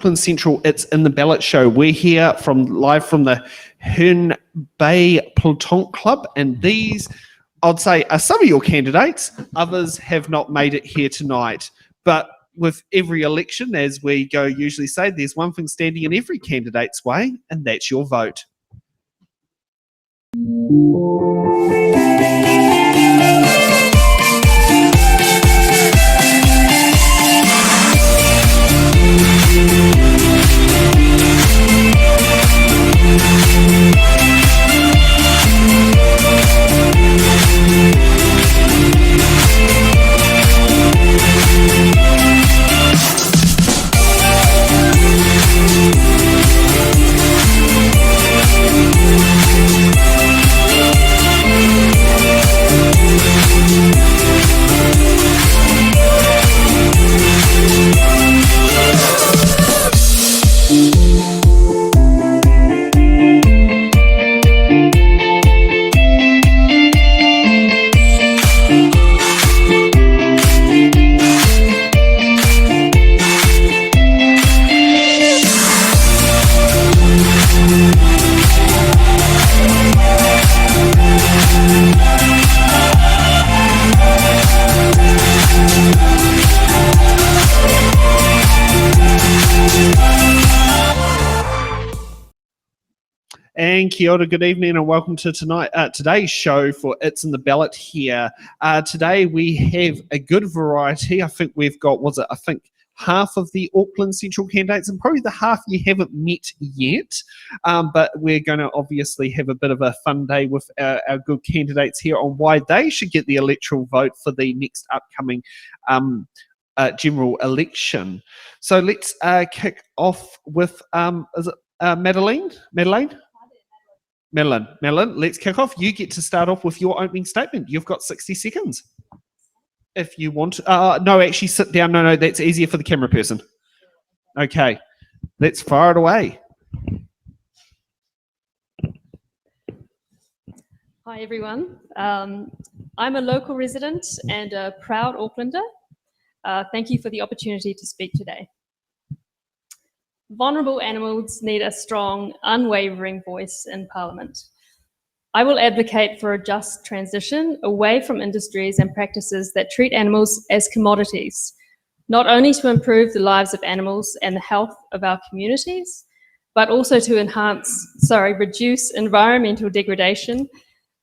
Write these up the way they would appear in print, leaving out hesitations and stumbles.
Auckland Central It's in the Ballot show. We're here live from the Herne Bay Plantonk Club, and these, I'd say, are some of your candidates. Others have not made it here tonight. But with every election, as we usually say, there's one thing standing in every candidate's way, and that's your vote. And kia ora, good evening, and welcome to today's show for It's in the Ballot here. Today we have a good variety. I think we've got, half of the Auckland Central candidates, and probably the half you haven't met yet. But we're going to obviously have a bit of a fun day with our good candidates here on why they should get the electoral vote for the next upcoming general election. So let's kick off with, is it Madeleine? Madeleine, let's kick off. You get to start off with your opening statement. You've got 60 seconds. If you want. No, actually sit down. No, that's easier for the camera person. Okay, let's fire it away. Hi, everyone. I'm a local resident and a proud Aucklander. Thank you for the opportunity to speak today. Vulnerable animals need a strong, unwavering voice in Parliament. I will advocate for a just transition away from industries and practices that treat animals as commodities, not only to improve the lives of animals and the health of our communities, but also to reduce environmental degradation,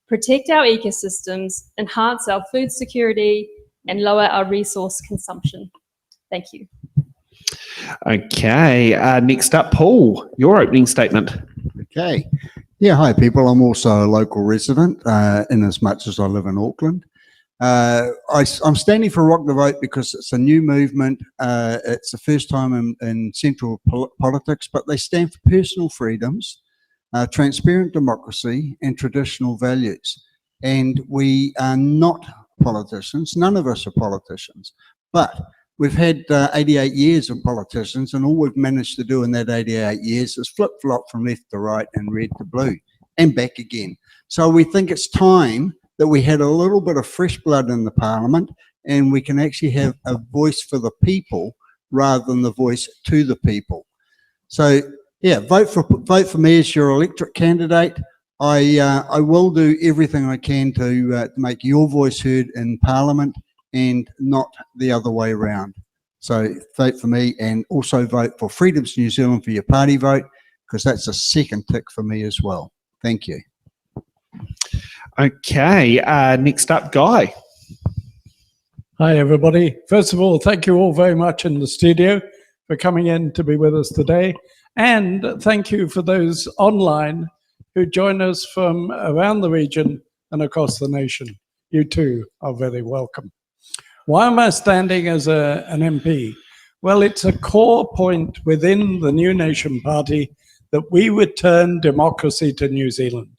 protect our ecosystems, enhance our food security, and lower our resource consumption. Thank you. Okay, next up, Paul, your opening statement. Okay. Yeah, hi people. I'm also a local resident in as much as I live in Auckland. I'm standing for Rock the Vote because it's a new movement. It's the first time in central politics, but they stand for personal freedoms, transparent democracy, and traditional values. And we are not politicians. None of us are politicians. But we've had 88 years of politicians, and all we've managed to do in that 88 years is flip-flop from left to right and red to blue and back again. So we think it's time that we had a little bit of fresh blood in the Parliament, and we can actually have a voice for the people rather than the voice to the people. So yeah, vote for me as your electorate candidate. I will do everything I can to make your voice heard in Parliament, and not the other way around. So vote for me, and also vote for Freedoms New Zealand for your party vote, because that's a second tick for me as well. Thank you. Okay, next up, Guy. Hi, everybody. First of all, thank you all very much in the studio for coming in to be with us today. And thank you for those online who join us from around the region and across the nation. You too are very welcome. Why am I standing as an MP? Well, it's a core point within the New Nation Party that we return democracy to New Zealand.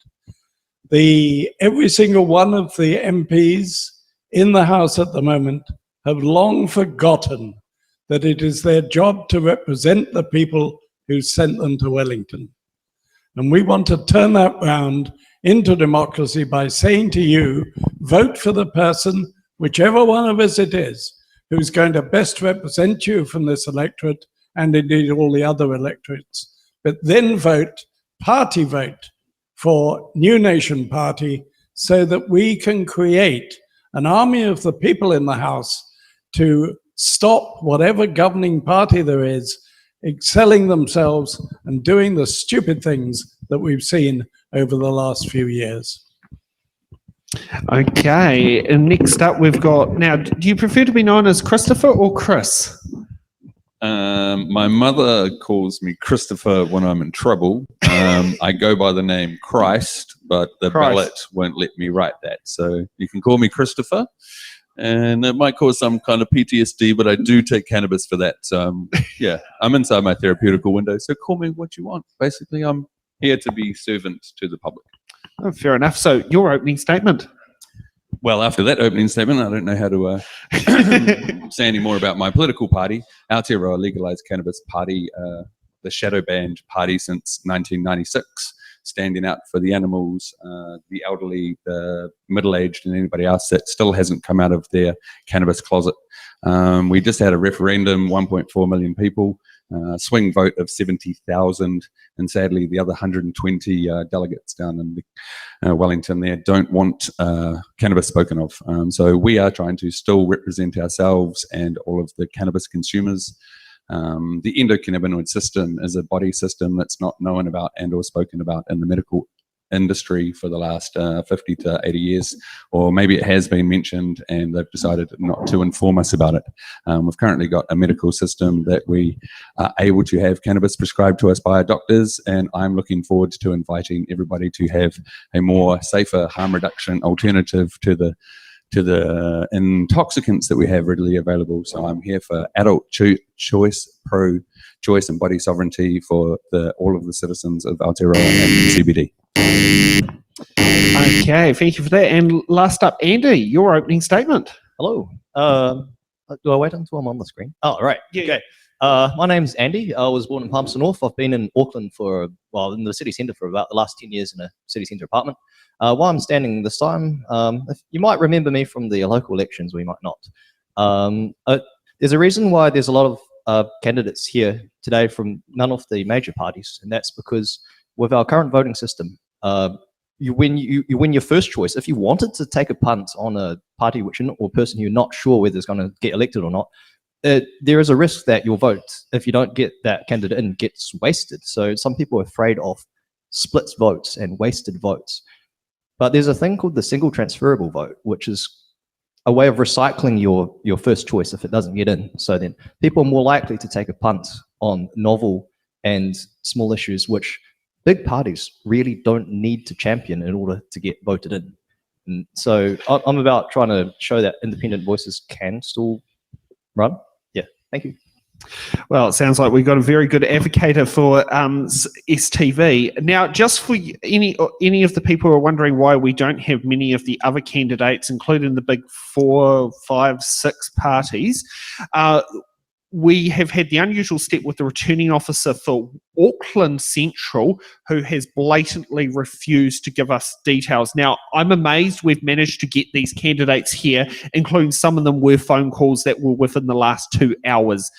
Every single one of the MPs in the House at the moment have long forgotten that it is their job to represent the people who sent them to Wellington. And we want to turn that round into democracy by saying to you, vote for the person, whichever one of us it is, who's going to best represent you from this electorate and indeed all the other electorates, but then party vote for New Nation Party so that we can create an army of the people in the House to stop whatever governing party there is excelling themselves and doing the stupid things that we've seen over the last few years. Okay, and next up we've got, now, do you prefer to be known as Christopher or Chris? My mother calls me Christopher when I'm in trouble. I go by the name Christ, but the ballot won't let me write that. So you can call me Christopher, and it might cause some kind of PTSD, but I do take cannabis for that. So yeah, I'm inside my therapeutical window. So call me what you want. Basically, I'm here to be servant to the public. Oh, fair enough. So your opening statement. Well, after that opening statement, I don't know how to say any more about my political party. Aotearoa Legalise Cannabis Party, the shadow banned party since 1996, standing out for the animals, the elderly, the middle-aged, and anybody else that still hasn't come out of their cannabis closet. We just had a referendum, 1.4 million people, swing vote of 70,000, and sadly the other 120 delegates down in Wellington there don't want cannabis spoken of. So we are trying to still represent ourselves and all of the cannabis consumers. The endocannabinoid system is a body system that's not known about and or spoken about in the medical industry for the last 50 to 80 years, or maybe it has been mentioned and they've decided not to inform us about it. We've currently got a medical system that we are able to have cannabis prescribed to us by our doctors, and I'm looking forward to inviting everybody to have a more safer harm reduction alternative to the intoxicants that we have readily available. So I'm here for adult choice, pro-choice and body sovereignty for all of the citizens of Aotearoa and CBD. Okay, thank you for that. And last up, Andi, your opening statement. Hello. Do I wait until I'm on the screen? Oh, right. Yeah. Okay. My name's Andi. I was born in Palmerston North. I've been in Auckland in the city centre for about the last 10 years in a city centre apartment. While I'm standing this time, you might remember me from the local elections, we might not. There's a reason why there's a lot of candidates here today from none of the major parties, and that's because with our current voting system, you win your first choice. If you wanted to take a punt on a party or person you're not sure whether it's going to get elected or not, there is a risk that your vote, if you don't get that candidate in, gets wasted. So some people are afraid of split votes and wasted votes. But there's a thing called the single transferable vote, which is a way of recycling your first choice if it doesn't get in. So then people are more likely to take a punt on novel and small issues, which big parties really don't need to champion in order to get voted in. And so I'm about trying to show that independent voices can still run. Yeah, thank you. Well, it sounds like we've got a very good advocator for STV. Now, just for any of the people who are wondering why we don't have many of the other candidates, including the big 4, 5, 6 parties, we have had the unusual step with the returning officer for Auckland Central, who has blatantly refused to give us details. Now, I'm amazed we've managed to get these candidates here, including some of them were phone calls that were within the last 2 hours.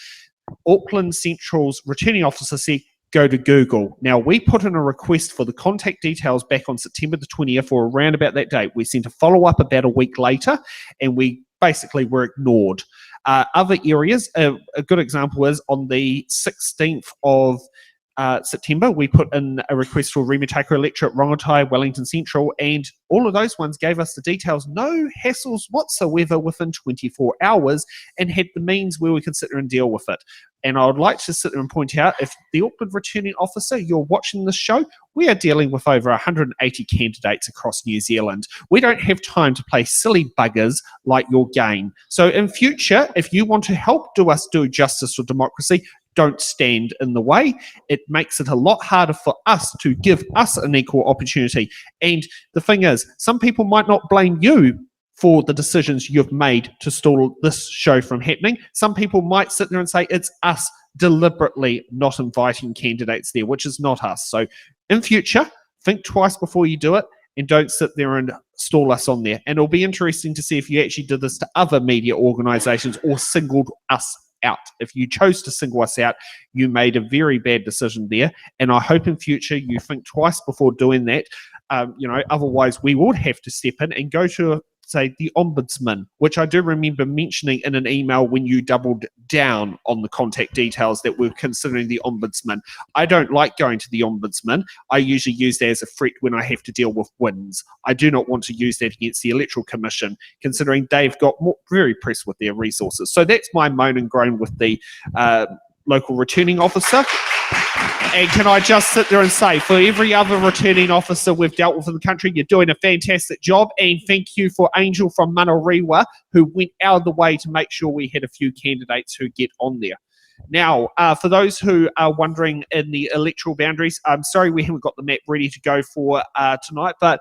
Auckland Central's returning officer said, go to Google. Now, we put in a request for the contact details back on September the 20th or around about that date. We sent a follow-up about a week later, and we basically were ignored. Other areas, a good example is on the 16th of September, we put in a request for Remataka Electorate, Rongotai, Wellington Central, and all of those ones gave us the details, no hassles whatsoever within 24 hours, and had the means where we could sit there and deal with it. And I would like to sit there and point out, if the Auckland returning officer, you're watching this show, we are dealing with over 180 candidates across New Zealand. We don't have time to play silly buggers like your game. So in future, if you want to help us do justice for democracy, don't stand in the way. It makes it a lot harder for us to give us an equal opportunity. And the thing is, some people might not blame you for the decisions you've made to stall this show from happening. Some people might sit there and say it's us deliberately not inviting candidates there, which is not us. So in future, think twice before you do it, and don't sit there and stall us on there. And it'll be interesting to see if you actually did this to other media organisations or singled us out. If you chose to single us out, you made a very bad decision there. And I hope in future you think twice before doing that. Otherwise we would have to step in and go to, say, the Ombudsman, which I do remember mentioning in an email when you doubled down on the contact details that we're considering the Ombudsman. I don't like going to the Ombudsman. I usually use that as a threat when I have to deal with wins. I do not want to use that against the Electoral Commission, considering they've got very pressed with their resources. So that's my moan and groan with the local returning officer. And can I just sit there and say, for every other returning officer we've dealt with in the country, you're doing a fantastic job. And thank you for Angel from Manarewa, who went out of the way to make sure we had a few candidates who get on there. Now, for those who are wondering in the electoral boundaries, I'm sorry we haven't got the map ready to go for tonight, but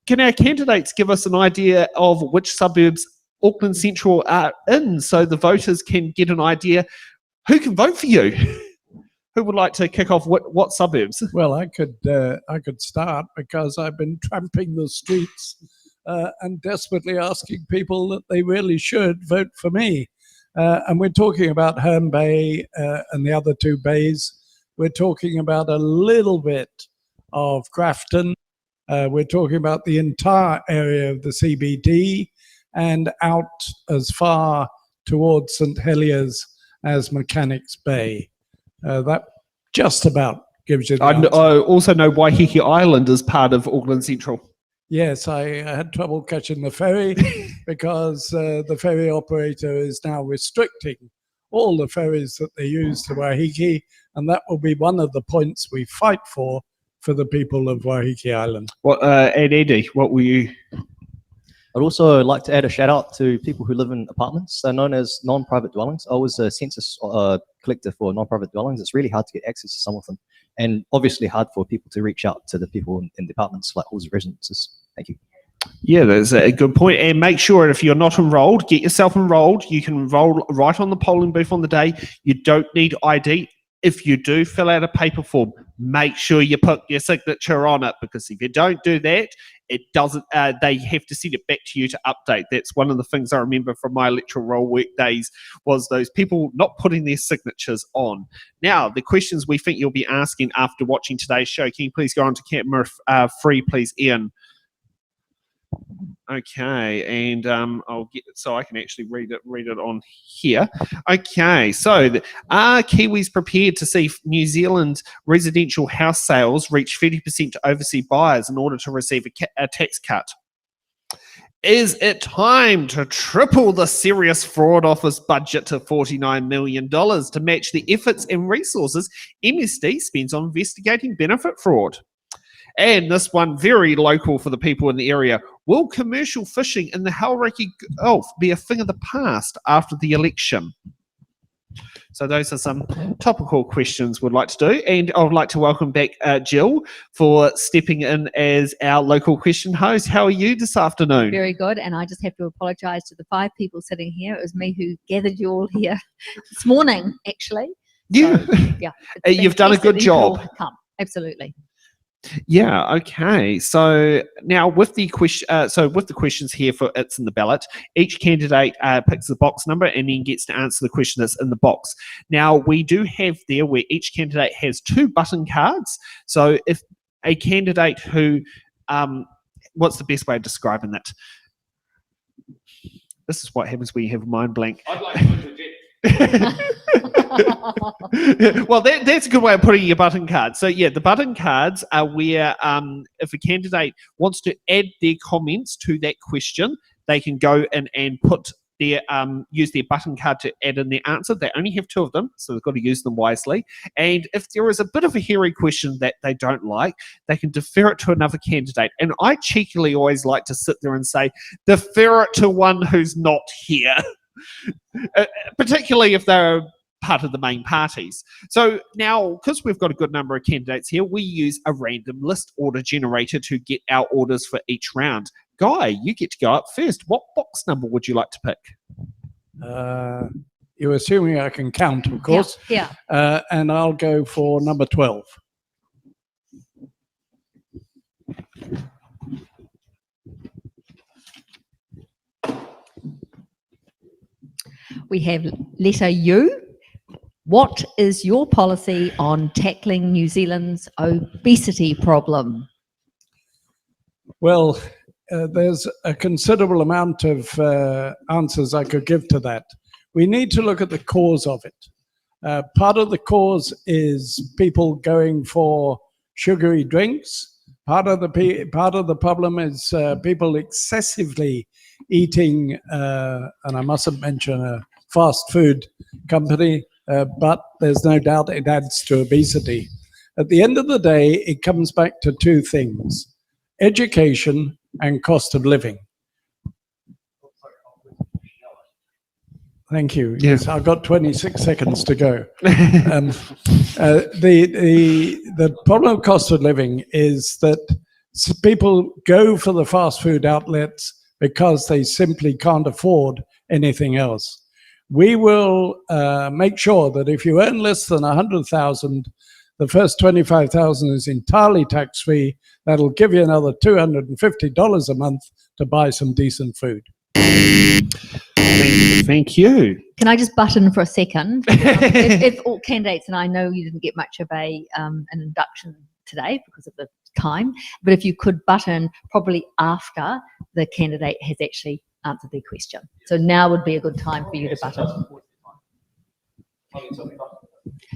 can our candidates give us an idea of which suburbs Auckland Central are in so the voters can get an idea who can vote for you? Who would like to kick off what suburbs? Well, I could start because I've been tramping the streets and desperately asking people that they really should vote for me. And we're talking about Herne Bay and the other two bays. We're talking about a little bit of Grafton. We're talking about the entire area of the CBD and out as far towards St Heliers as Mechanics Bay. That just about gives you the answer. I also know Waiheke Island is part of Auckland Central. Yes, I had trouble catching the ferry because the ferry operator is now restricting all the ferries that they use to Waiheke, and that will be one of the points we fight for the people of Waiheke Island. And Andi, what were you? I'd also like to add a shout out to people who live in apartments. They're known as non-private dwellings. I was a census collector for non-private dwellings. It's really hard to get access to some of them, and obviously hard for people to reach out to the people in the apartments, like halls of residences. Thank you. Yeah, that's a good point. And make sure if you're not enrolled, get yourself enrolled. You can enroll right on the polling booth on the day. You don't need ID. If you do fill out a paper form, make sure you put your signature on it, because if you don't do that, it doesn't. They have to send it back to you to update. That's one of the things I remember from my electoral roll work days, was those people not putting their signatures on. Now, the questions we think you'll be asking after watching today's show. Can you please go on to camera 3, please, Ian? Okay, and I'll get it so I can actually read it on here. Okay, so are Kiwis prepared to see New Zealand residential house sales reach 30% to overseas buyers in order to receive a tax cut? Is it time to triple the Serious Fraud Office budget to $49 million to match the efforts and resources MSD spends on investigating benefit fraud? And this one, very local for the people in the area. Will commercial fishing in the Hauraki Gulf be a thing of the past after the election? So those are some topical questions we'd like to do. And I would like to welcome back Jill for stepping in as our local question host. How are you this afternoon? Very good. And I just have to apologise to the 5 people sitting here. It was me who gathered you all here this morning, actually. Yeah. So, yeah. You've done a good job. Absolutely. Yeah. Okay. So now with the question, with the questions here for It's in the Ballot, each candidate picks the box number and then gets to answer the question that's in the box. Now we do have there where each candidate has 2 button cards. So if a candidate who, what's the best way of describing that? This is what happens when you have a mind blank. I'd like to interject. Well, that's a good way of putting your button cards. So yeah, the button cards are where if a candidate wants to add their comments to that question, they can go in and put their use their button card to add in their answer. They only have 2 of them, so they've got to use them wisely. And if there is a bit of a hairy question that they don't like, they can defer it to another candidate. And I cheekily always like to sit there and say, defer it to one who's not here. Particularly if they're part of the main parties. So now, because we've got a good number of candidates here, we use a random list order generator to get our orders for each round. Guy, you get to go up first. What box number would you like to pick? You're assuming I can count, of course. Yeah. And I'll go for number 12. We have letter U. what is your policy on tackling New Zealand's obesity problem? Well, there's a considerable amount of answers I could give to that. We need to look at the cause of it. Part of the cause is people going for sugary drinks. Part of the problem is people excessively eating, and I mustn't mention a fast food company, but there's no doubt it adds to obesity. At the end of the day, it comes back to two things: education and cost of living. Thank you. Yes, I've got 26 seconds to go. The problem of cost of living is that people go for the fast food outlets because they simply can't afford anything else. We will make sure that if you earn less than 100,000, the first 25,000 is entirely tax-free. That'll give you another $250 a month to buy some decent food. Thank you. Can I just butt in for a second? If all candidates, and I know you didn't get much of an induction today because of the time, but if you could butt in probably after the candidate has actually answered their question. So now would be a good time for you to butt in.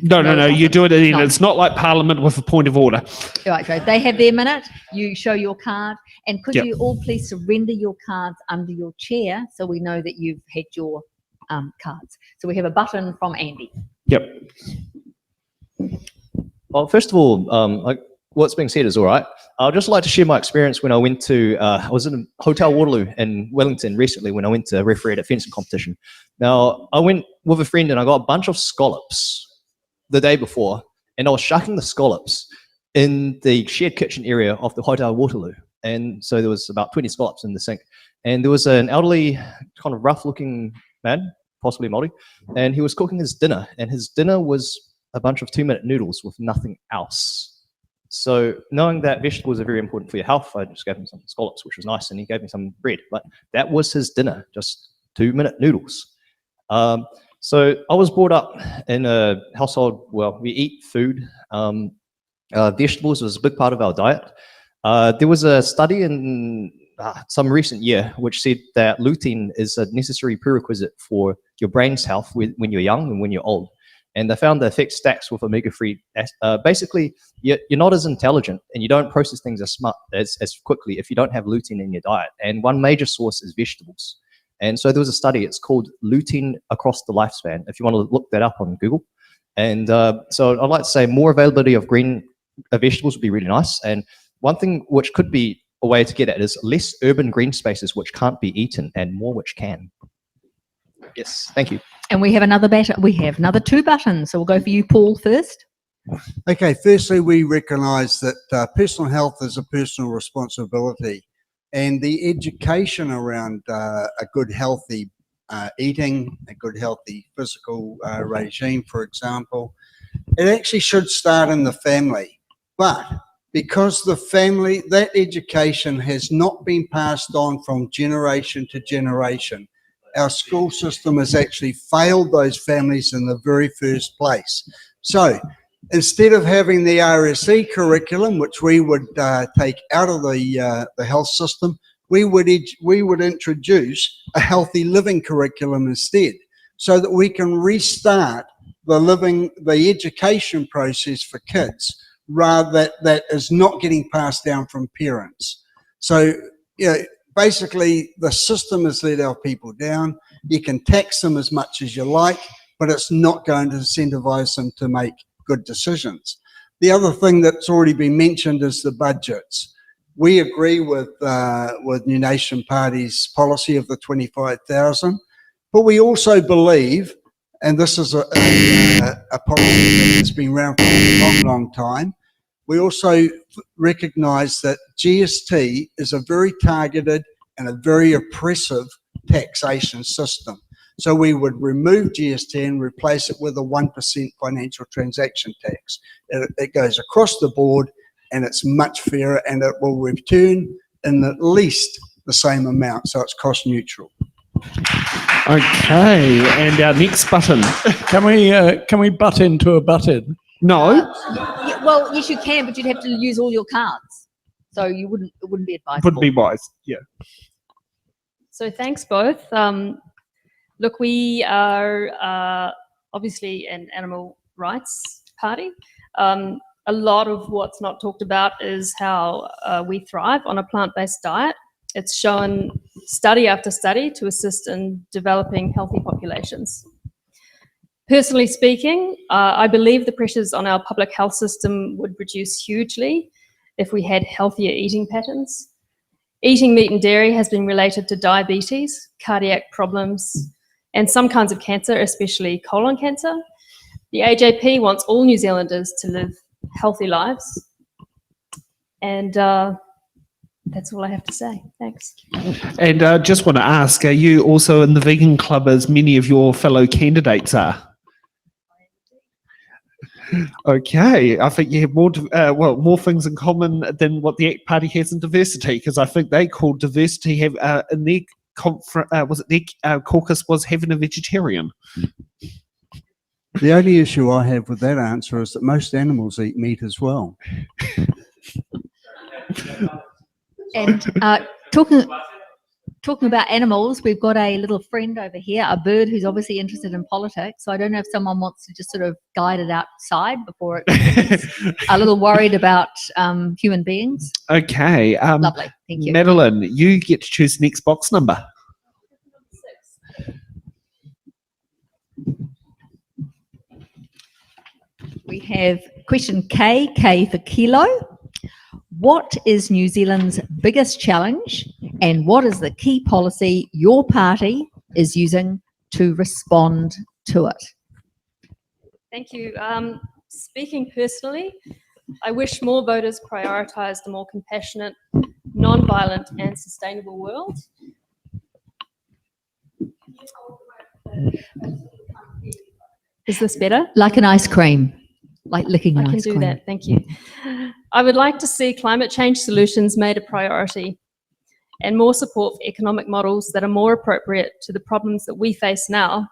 No. You do it at the end. It's not like Parliament with a point of order. Right. They have their minute. You show your card. And could you all please surrender your cards under your chair so we know that you've had your cards. So we have a button from Andi. Yep. Well, first of all, what's being said is all right. I'd just like to share my experience when I went to, I was in Hotel Waterloo in Wellington recently when I went to referee at a fencing competition. Now, I went with a friend and I got a bunch of scallops the day before, and I was shucking the scallops in the shared kitchen area of the Hotel Waterloo. And so there was about 20 scallops in the sink. And there was an elderly, kind of rough-looking man, possibly Māori, and he was cooking his dinner. And his dinner was a bunch of 2-minute noodles with nothing else. So knowing that vegetables are very important for your health, I just gave him some scallops, which was nice, and he gave me some bread. But that was his dinner, just 2-minute noodles. So I was brought up in a household where we eat food. Vegetables was a big part of our diet. There was a study in some recent year which said that lutein is a necessary prerequisite for your brain's health when you're young and when you're old. And they found the effect stacks with omega-3. Basically, you're not as intelligent and you don't process things as quickly if you don't have lutein in your diet. And one major source is vegetables. And so there was a study, it's called Lutein Across the Lifespan, if you want to look that up on Google. And so I'd like to say more availability of green vegetables would be really nice. And one thing which could be a way to get at is less urban green spaces which can't be eaten and more which can. Yes, thank you. And we have another two buttons. So we'll go for you, Paul, first. Okay, firstly, we recognise that personal health is a personal responsibility, and the education around a good healthy eating, a good healthy physical regime, for example, it actually should start in the family. But because the family, that education has not been passed on from generation to generation, our school system has actually failed those families in the very first place. So instead of having the RSE curriculum, which we would take out of the health system, we would introduce a healthy living curriculum instead, so that we can restart the education process for kids, rather that is not getting passed down from parents. So, basically the system has let our people down. You can tax them as much as you like, but it's not going to incentivize them to make good decisions. The other thing that's already been mentioned is the budgets. We agree with New Nation Party's policy of the 25,000, but we also believe, and this is a policy that has been around for a long, long time, we also recognise that GST is a very targeted and a very oppressive taxation system. So we would remove GST and replace it with a 1% financial transaction tax. It goes across the board and it's much fairer, and it will return in at least the same amount, so it's cost neutral. Okay, and our next button. Can we butt into a button? No. Well, yes, you can, but you'd have to use all your cards. So it wouldn't be advisable. Would be wise. Yeah. So thanks both. Look, we are obviously an animal rights party. A lot of what's not talked about is how we thrive on a plant-based diet. It's shown study after study to assist in developing healthy populations. Personally speaking, I believe the pressures on our public health system would reduce hugely if we had healthier eating patterns. Eating meat and dairy has been related to diabetes, cardiac problems, and some kinds of cancer, especially colon cancer. The AJP wants all New Zealanders to live healthy lives. And that's all I have to say. Thanks. And just want to ask, are you also in the vegan club as many of your fellow candidates are? Okay, I think you have more things in common than what the ACT Party has in diversity, because I think they called diversity in their caucus was having a vegetarian. The only issue I have with that answer is that most animals eat meat as well. And talking about animals, we've got a little friend over here, a bird who's obviously interested in politics. So I don't know if someone wants to just sort of guide it outside before it's a little worried about human beings. Okay. Lovely, thank you. Madeleine, you get to choose the next box number. We have question K for kilo. What is New Zealand's biggest challenge, and what is the key policy your party is using to respond to it? Thank you. Speaking personally, I wish more voters prioritised a more compassionate, non-violent and sustainable world. Is this better? Like an ice cream, like licking an I can ice do cream. that, thank you. I would like to see climate change solutions made a priority and more support for economic models that are more appropriate to the problems that we face now,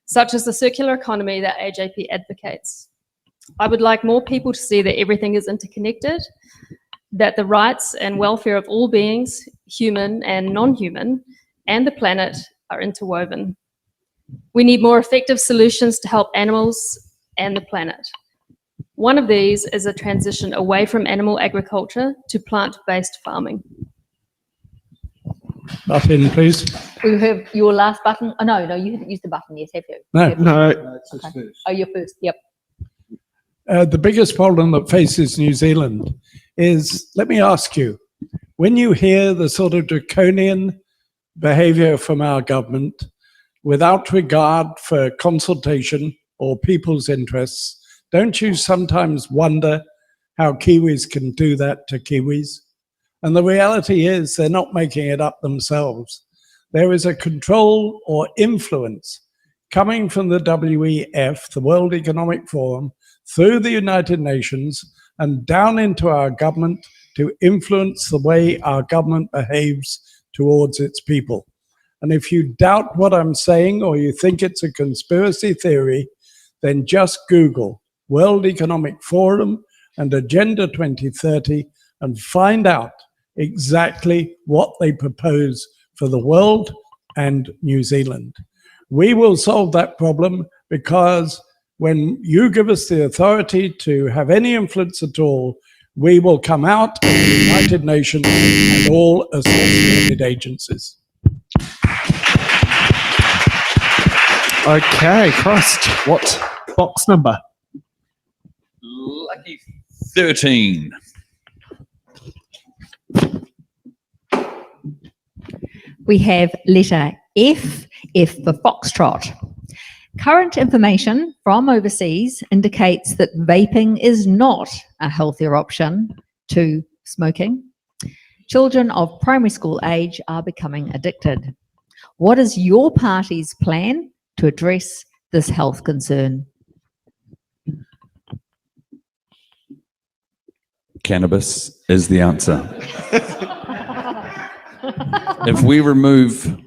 such as the circular economy that AJP advocates. I would like more people to see that everything is interconnected, that the rights and welfare of all beings, human and non-human, and the planet are interwoven. We need more effective solutions to help animals and the planet. One of these is a transition away from animal agriculture to plant-based farming. Button, please. We have your last button. Oh, no, you haven't used the button yet, have you? No. Have you? No. Okay. Oh, you're first, yep. The biggest problem that faces New Zealand is, let me ask you, when you hear the sort of draconian behaviour from our government, without regard for consultation or people's interests, don't you sometimes wonder how Kiwis can do that to Kiwis? And the reality is they're not making it up themselves. There is a control or influence coming from the WEF, the World Economic Forum, through the United Nations and down into our government to influence the way our government behaves towards its people. And if you doubt what I'm saying or you think it's a conspiracy theory, then just Google World Economic Forum and Agenda 2030 and find out exactly what they propose for the world and New Zealand. We will solve that problem because when you give us the authority to have any influence at all, we will come out of the United Nations and all associated agencies. Okay, Christ. What box number? Lucky 13. We have letter F for Foxtrot. Current information from overseas indicates that vaping is not a healthier option to smoking. Children of primary school age are becoming addicted. What is your party's plan to address this health concern? Cannabis is the answer. If we remove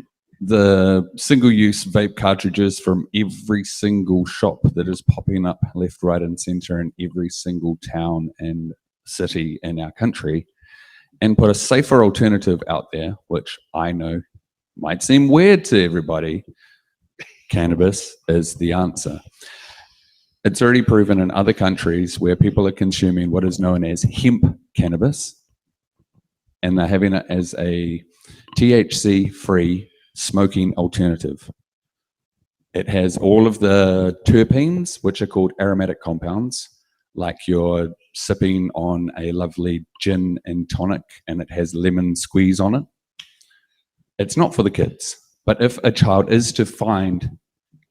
the single-use vape cartridges from every single shop that is popping up left, right, and centre in every single town and city in our country, and put a safer alternative out there, which I know might seem weird to everybody. Cannabis is the answer. It's already proven in other countries where people are consuming what is known as hemp cannabis, and they're having it as a THC-free smoking alternative. It has all of the terpenes, which are called aromatic compounds, like you're sipping on a lovely gin and tonic and it has lemon squeeze on it. It's not for the kids, but if a child is to find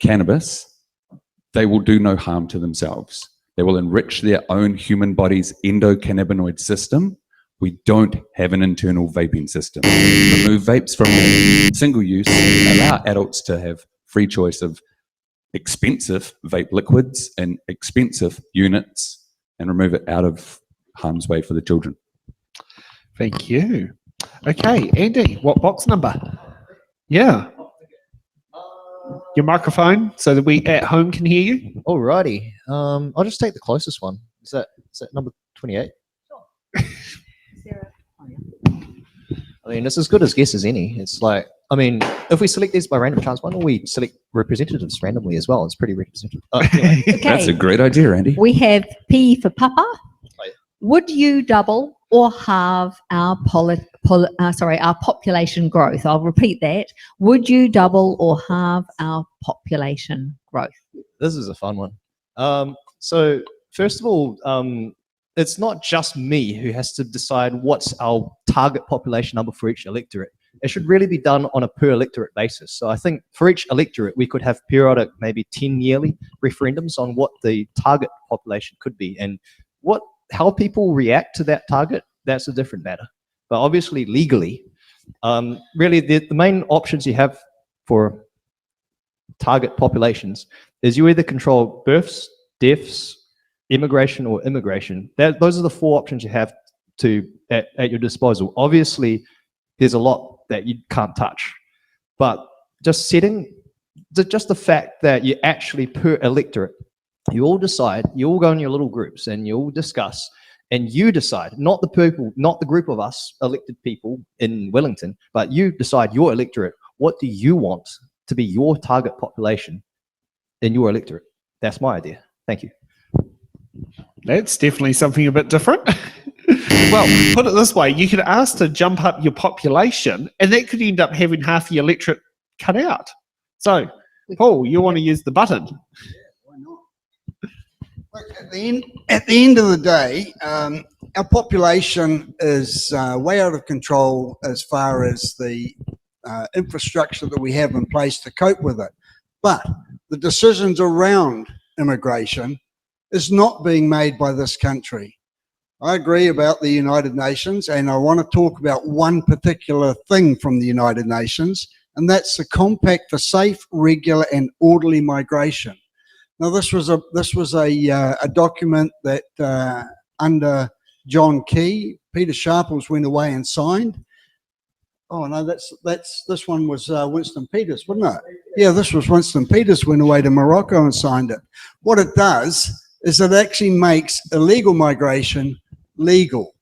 cannabis, they will do no harm to themselves. They will enrich their own human body's endocannabinoid system. We don't have an internal vaping system. Remove vapes from single use, allow adults to have free choice of expensive vape liquids and expensive units, and remove it out of harm's way for the children. Thank you. Okay, Andy, what box number? Yeah. Your microphone so that we at home can hear you. Alrighty. I'll just take the closest one. Is that number 28? I mean, it's as good as guess as any. It's like, I mean, if we select these by random chance, why don't we select representatives randomly as well? It's pretty representative. Anyway. Okay. That's a great idea, Andy. We have P for Papa. yeah. Would you double or halve our our population growth? I'll repeat that. Would you double or halve our population growth? This is a fun one. So first of all, it's not just me who has to decide what's our target population number for each electorate. It should really be done on a per electorate basis. So I think for each electorate, we could have periodic, maybe 10 yearly referendums on what the target population could be, and how people react to that target, that's a different matter. But obviously legally, really the main options you have for target populations is you either control births, deaths, immigration or immigration. Those are the four options you have at your disposal. Obviously, there's a lot that you can't touch, but just the fact that you actually per electorate, you all decide, you all go in your little groups and you all discuss, and you decide, not the group of us elected people in Wellington, but you decide your electorate. What do you want to be your target population in your electorate? That's my idea. Thank you. That's definitely something a bit different. Well, put it this way, you could ask to jump up your population and that could end up having half the electorate cut out. So, Paul, you want to use the button? Why not? Look, at the end of the day, our population is way out of control as far as the infrastructure that we have in place to cope with it. But the decisions around immigration is not being made by this country. I agree about the United Nations, and I want to talk about one particular thing from the United Nations, and that's the Compact for Safe, Regular and Orderly Migration. Now, this was a document that under John Key, Peter Sharples went away and signed. Oh no, this one was Winston Peters, wasn't it? Yeah, this was Winston Peters went away to Morocco and signed it. What it does is it actually makes illegal migration legal.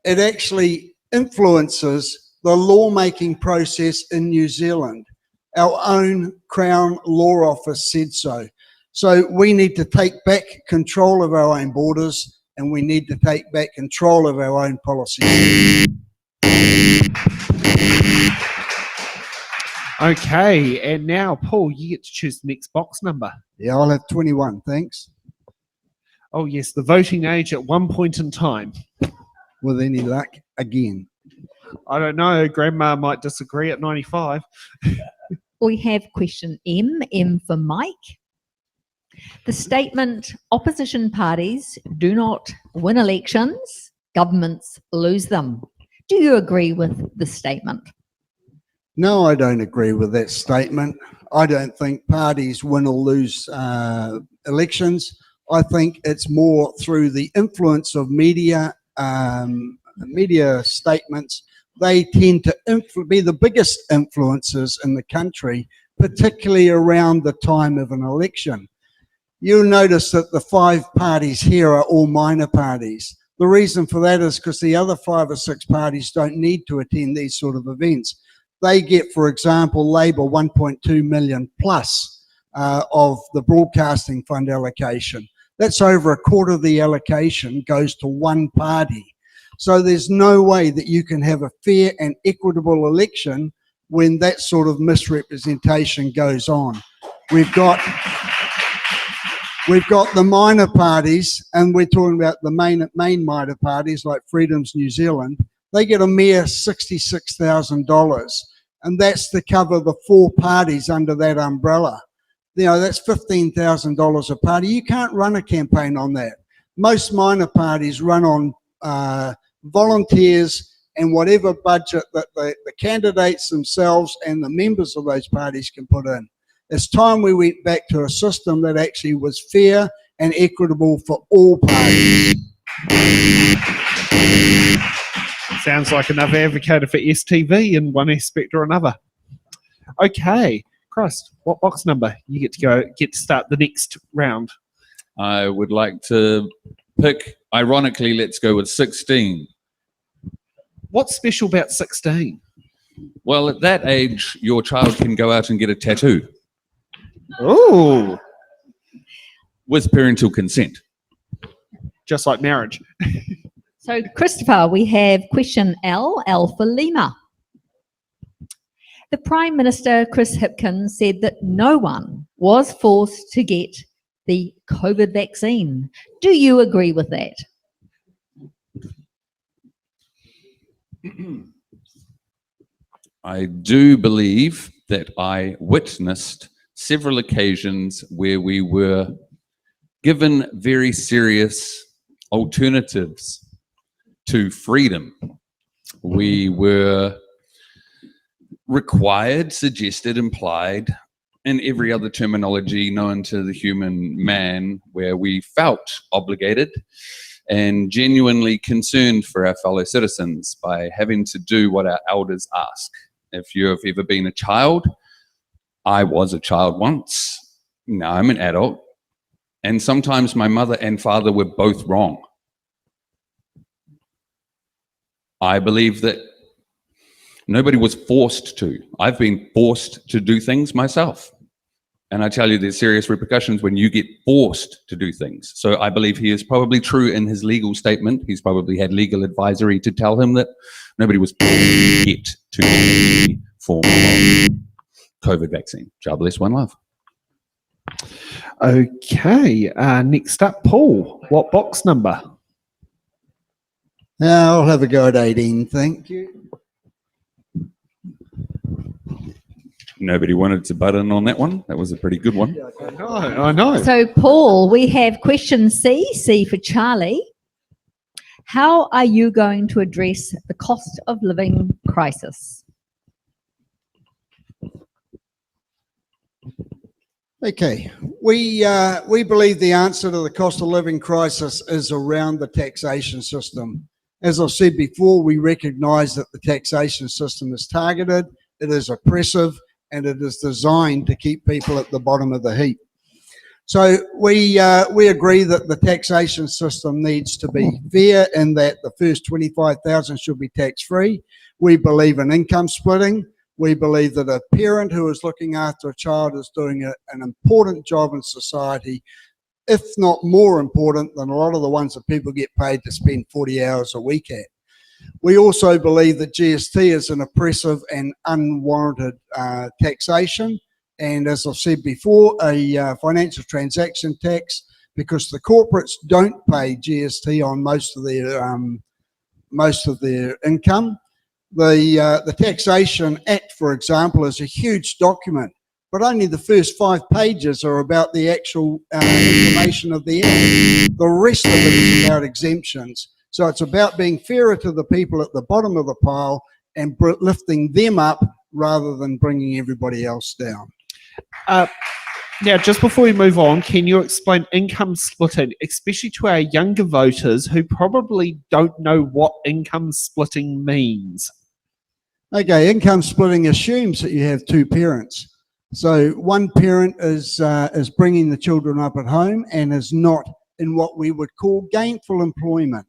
It actually influences the lawmaking process in New Zealand. Our own Crown Law Office said so. So we need to take back control of our own borders, and we need to take back control of our own policies. Okay, and now, Paul, you get to choose the next box number. Yeah, I'll have 21, thanks. Oh, yes, the voting age at one point in time. With any luck, again. I don't know, Grandma might disagree at 95. We have question M for Mike. The statement, opposition parties do not win elections, governments lose them. Do you agree with the statement? No, I don't agree with that statement. I don't think parties win or lose elections. I think it's more through the influence of media statements they tend to be the biggest influencers in the country, particularly around the time of an election. You'll notice that the 5 parties here are all minor parties. The reason for that is because the other 5 or 6 parties don't need to attend these sort of events. They get, for example, Labor 1.2 million plus of the broadcasting fund allocation. That's over a quarter of the allocation goes to one party. So there's no way that you can have a fair and equitable election when that sort of misrepresentation goes on. We've got the minor parties, and we're talking about the main minor parties like Freedom's New Zealand. They get a mere $66,000, and that's to cover the 4 parties under that umbrella. You know, that's $15,000 a party. You can't run a campaign on that. Most minor parties run on volunteers and whatever budget that the candidates themselves and the members of those parties can put in. It's time we went back to a system that actually was fair and equitable for all parties. Sounds like another advocate for STV in one aspect or another. Okay, Christ, what box number? You get to start the next round. I would like to pick, ironically, let's go with 16. What's special about 16? Well, at that age, your child can go out and get a tattoo Oh, with parental consent. just like marriage. So, Christopher, we have question L for Lima. The Prime Minister, Chris Hipkins, said that no one was forced to get the COVID vaccine. Do you agree with that? I do believe that I witnessed several occasions where we were given very serious alternatives to freedom. We were required, suggested, implied, and every other terminology known to the human man, where we felt obligated and genuinely concerned for our fellow citizens by having to do what our elders ask. If you've ever been a child, I was a child once, now I'm an adult, and sometimes my mother and father were both wrong. I believe that nobody was forced to. I've been forced to do things myself. And I tell you, there's serious repercussions when you get forced to do things. So I believe he is probably true in his legal statement. He's probably had legal advisory to tell him that nobody was forced to get to any form of COVID vaccine. God bless, one love. Okay, next up, Paul. What box number? I'll have a go at 18, thank you. Nobody wanted to butt in on that one. That was a pretty good one. I know. So, Paul, we have question C for Charlie. How are you going to address the cost of living crisis? Okay, we believe the answer to the cost of living crisis is around the taxation system. As I've said before, we recognise that the taxation system is targeted, it is oppressive, and it is designed to keep people at the bottom of the heap. So we agree that the taxation system needs to be fair in that the first 25,000 should be tax-free. We believe in income splitting. We believe that a parent who is looking after a child is doing an important job in society, if not more important than a lot of the ones that people get paid to spend 40 hours a week at. We also believe that GST is an oppressive and unwarranted taxation. And as I've said before, a financial transaction tax, because the corporates don't pay GST on most of their income. The Taxation Act, for example, is a huge document, but only the first 5 pages are about the actual information of the act. The rest of it is about exemptions. So it's about being fairer to the people at the bottom of the pile and lifting them up rather than bringing everybody else down. Now, just before we move on, can you explain income splitting, especially to our younger voters who probably don't know what income splitting means? Okay, income splitting assumes that you have two parents. So one parent is bringing the children up at home and is not in what we would call gainful employment.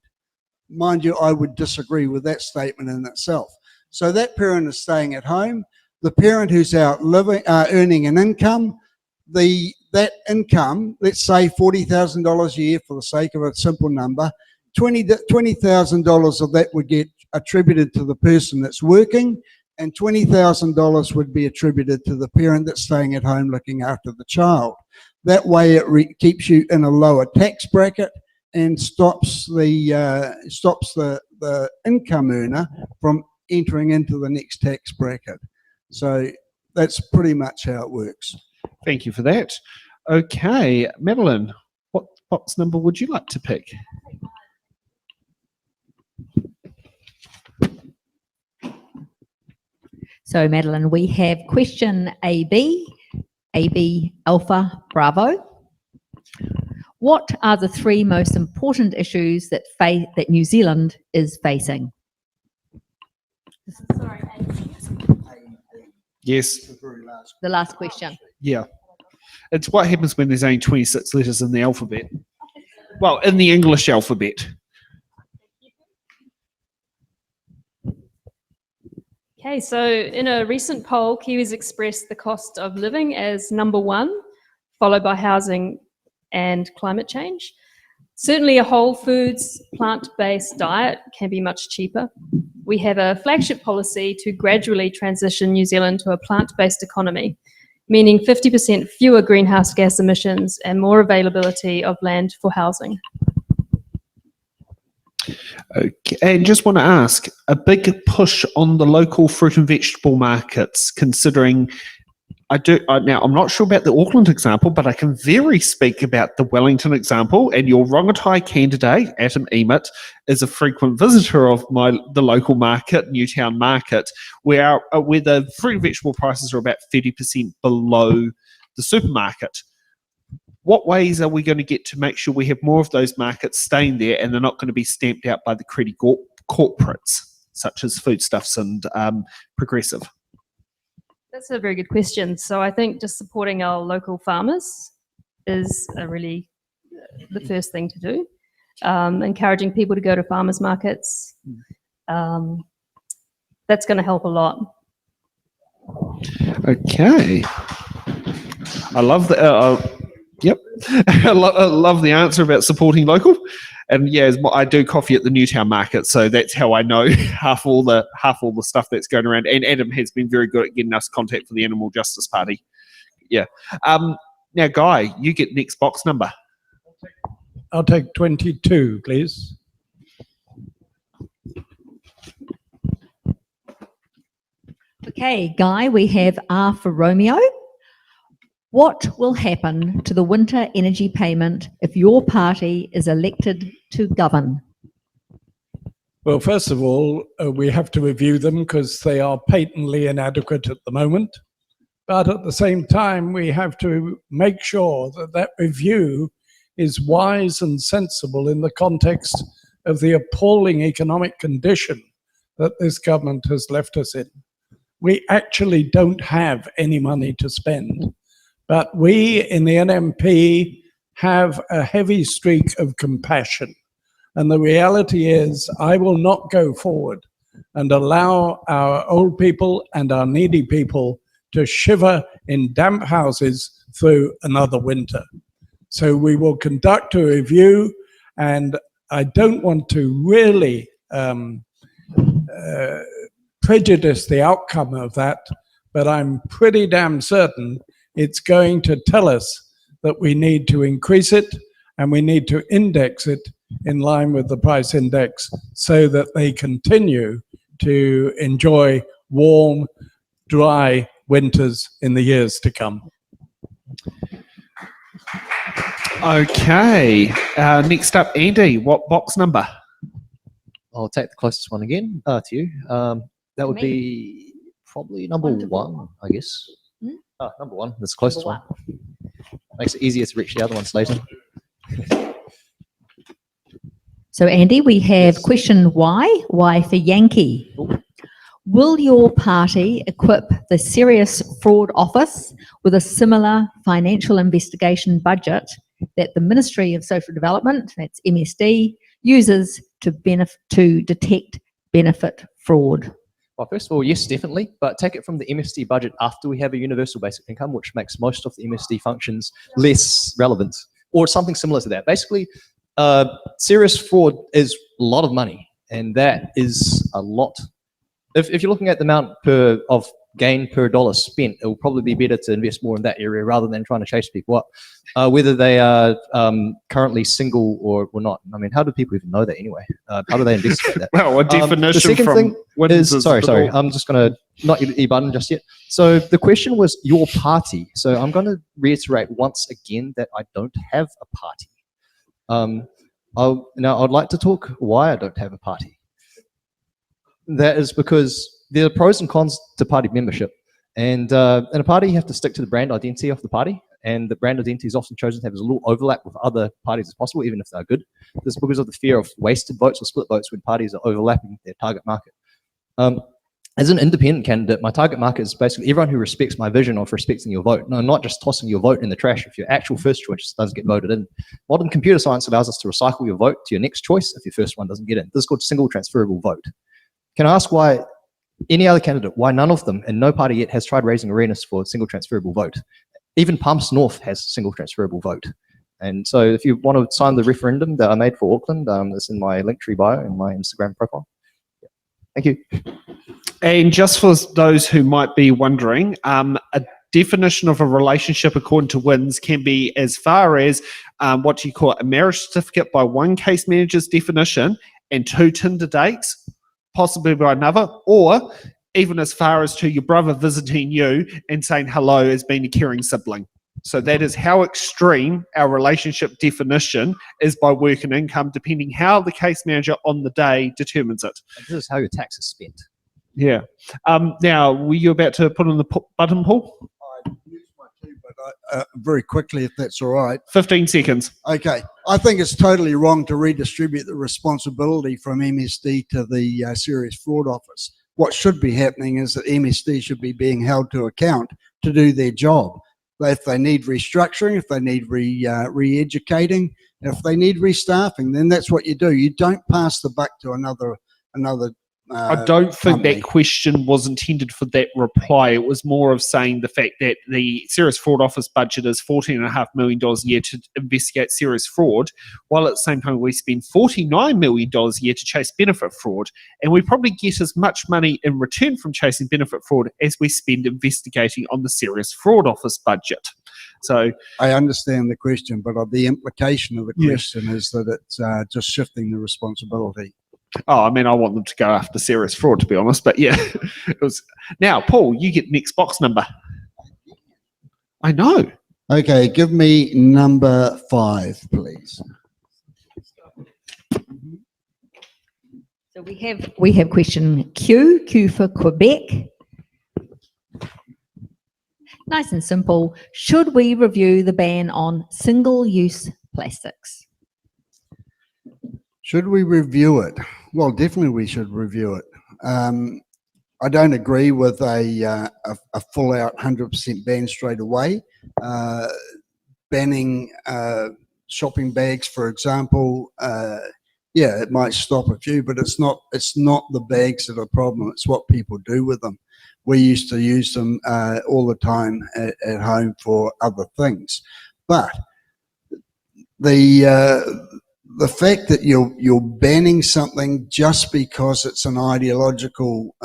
Mind you, I would disagree with that statement in itself. So that parent is staying at home. The parent who's out earning an income, that income, let's say $40,000 a year for the sake of a simple number, $20,000 of that would get attributed to the person that's working, and $20,000 would be attributed to the parent that's staying at home looking after the child. That way it keeps you in a lower tax bracket and stops the income earner from entering into the next tax bracket. So that's pretty much how it works. Thank you for that. Okay, Madeleine, what box number would you like to pick? So, Madeleine, we have question AB Alpha Bravo. What are the three most important issues that New Zealand is facing? Sorry, Yes. The last question. Yeah. It's what happens when there's only 26 letters in the alphabet. Well, in the English alphabet. Okay, so in a recent poll, Kiwis expressed the cost of living as number one, followed by housing and climate change. Certainly a whole foods, plant-based diet can be much cheaper. We have a flagship policy to gradually transition New Zealand to a plant-based economy, meaning 50% fewer greenhouse gas emissions and more availability of land for housing. Okay, and just want to ask, a big push on the local fruit and vegetable markets, considering now I'm not sure about the Auckland example, but I can very speak about the Wellington example, and your Rongotai candidate, Atom Emmet, is a frequent visitor of the local market, Newtown Market, where the fruit and vegetable prices are about 30% below the supermarket. What ways are we going to get to make sure we have more of those markets staying there and they're not going to be stamped out by the credit corporates, such as Foodstuffs and Progressive? That's a very good question. So I think just supporting our local farmers is really the first thing to do. Encouraging people to go to farmers markets. That's going to help a lot. Okay. I love the yep. I love the answer about supporting local. And yeah, I do coffee at the Newtown Market, so that's how I know half all the stuff that's going around. And Adam has been very good at getting us contact for the Animal Justice Party. Yeah. Now, Guy, you get next box number. I'll take 22, please. Okay, Guy, we have R for Romeo. What will happen to the winter energy payment if your party is elected to govern? Well, first of all, we have to review them because they are patently inadequate at the moment. But at the same time, we have to make sure that that review is wise and sensible in the context of the appalling economic condition that this government has left us in. We actually don't have any money to spend. But we in the NMP have a heavy streak of compassion. And the reality is, I will not go forward and allow our old people and our needy people to shiver in damp houses through another winter. So we will conduct a review, and I don't want to really prejudice the outcome of that, but I'm pretty damn certain it's going to tell us that we need to increase it and we need to index it in line with the price index so that they continue to enjoy warm, dry winters in the years to come. Okay. Next up, Andi, what box number? I'll take the closest one again to you. That would be probably number one, I guess. Number one, that's the closest one. Makes it easier to reach the other ones later. So, Andi, we have question Y for Yankee. Will your party equip the Serious Fraud Office with a similar financial investigation budget that the Ministry of Social Development, that's MSD, uses to detect benefit fraud? Well, first of all, yes, definitely, but take it from the MSD budget after we have a universal basic income, which makes most of the MSD functions less relevant, or something similar to that. Basically, serious fraud is a lot of money, and that is a lot. If you're looking at the amount of gain per dollar spent, it will probably be better to invest more in that area rather than trying to chase people up, whether they are currently single or not. I mean, how do people even know that anyway? How do they investigate that? Well, a definition the second from thing Wins is, sorry, I'm just going to not hit the button just yet. So the question was your party. So I'm going to reiterate once again that I don't have a party. Now I'd like to talk why I don't have a party. That is because there are pros and cons to party membership. And in a party, you have to stick to the brand identity of the party. And the brand identity is often chosen to have as little overlap with other parties as possible, even if they're good. This is because of the fear of wasted votes or split votes when parties are overlapping their target market. As an independent candidate, my target market is basically everyone who respects my vision of respecting your vote. No, not just tossing your vote in the trash if your actual first choice doesn't get voted in. Modern computer science allows us to recycle your vote to your next choice if your first one doesn't get in. This is called single transferable vote. Can I ask why any other candidate, why none of them and no party yet has tried raising awareness for single transferable vote? Even Palms North has single transferable vote. And so if you want to sign the referendum that I made for Auckland, it's in my Linktree bio in my Instagram profile. Yeah. Thank you. And just for those who might be wondering, a definition of a relationship according to Wins can be as far as what do you call it, a marriage certificate by one case manager's definition and 2 Tinder dates, possibly by another, or even as far as to your brother visiting you and saying hello as being a caring sibling. So that is how extreme our relationship definition is by work and income, depending how the case manager on the day determines it. This is how your tax is spent. Yeah. Now, were you about to put on the button, Paul? I used my two, but very quickly, if that's all right. 15 seconds. Okay. I think it's totally wrong to redistribute the responsibility from MSD to the Serious Fraud Office. What should be happening is that MSD should be being held to account to do their job. If they need restructuring, if they need re-educating, if they need restaffing, then that's what you do. You don't pass the buck to another I don't think company. that question was intended for that reply. It was more of saying the fact that the Serious Fraud Office budget is $14.5 million a year to investigate serious fraud, while at the same time we spend $49 million a year to chase benefit fraud. And we probably get as much money in return from chasing benefit fraud as we spend investigating on the Serious Fraud Office budget. So I understand the question, but the implication of the question is that it's just shifting the responsibility. Oh, I mean, I want them to go after serious fraud, to be honest. But yeah, it was. Now, Paul, you get next box number. I know. Okay, give me number 5, please. So we have question Q for Quebec. Nice and simple. Should we review the ban on single-use plastics? Should we review it? Well, definitely we should review it. I don't agree with a full-out 100% ban straight away. Banning shopping bags, for example, yeah, it might stop a few, but it's not the bags that are a problem. It's what people do with them. We used to use them all the time at home for other things, but the fact that you're banning something just because it's an ideological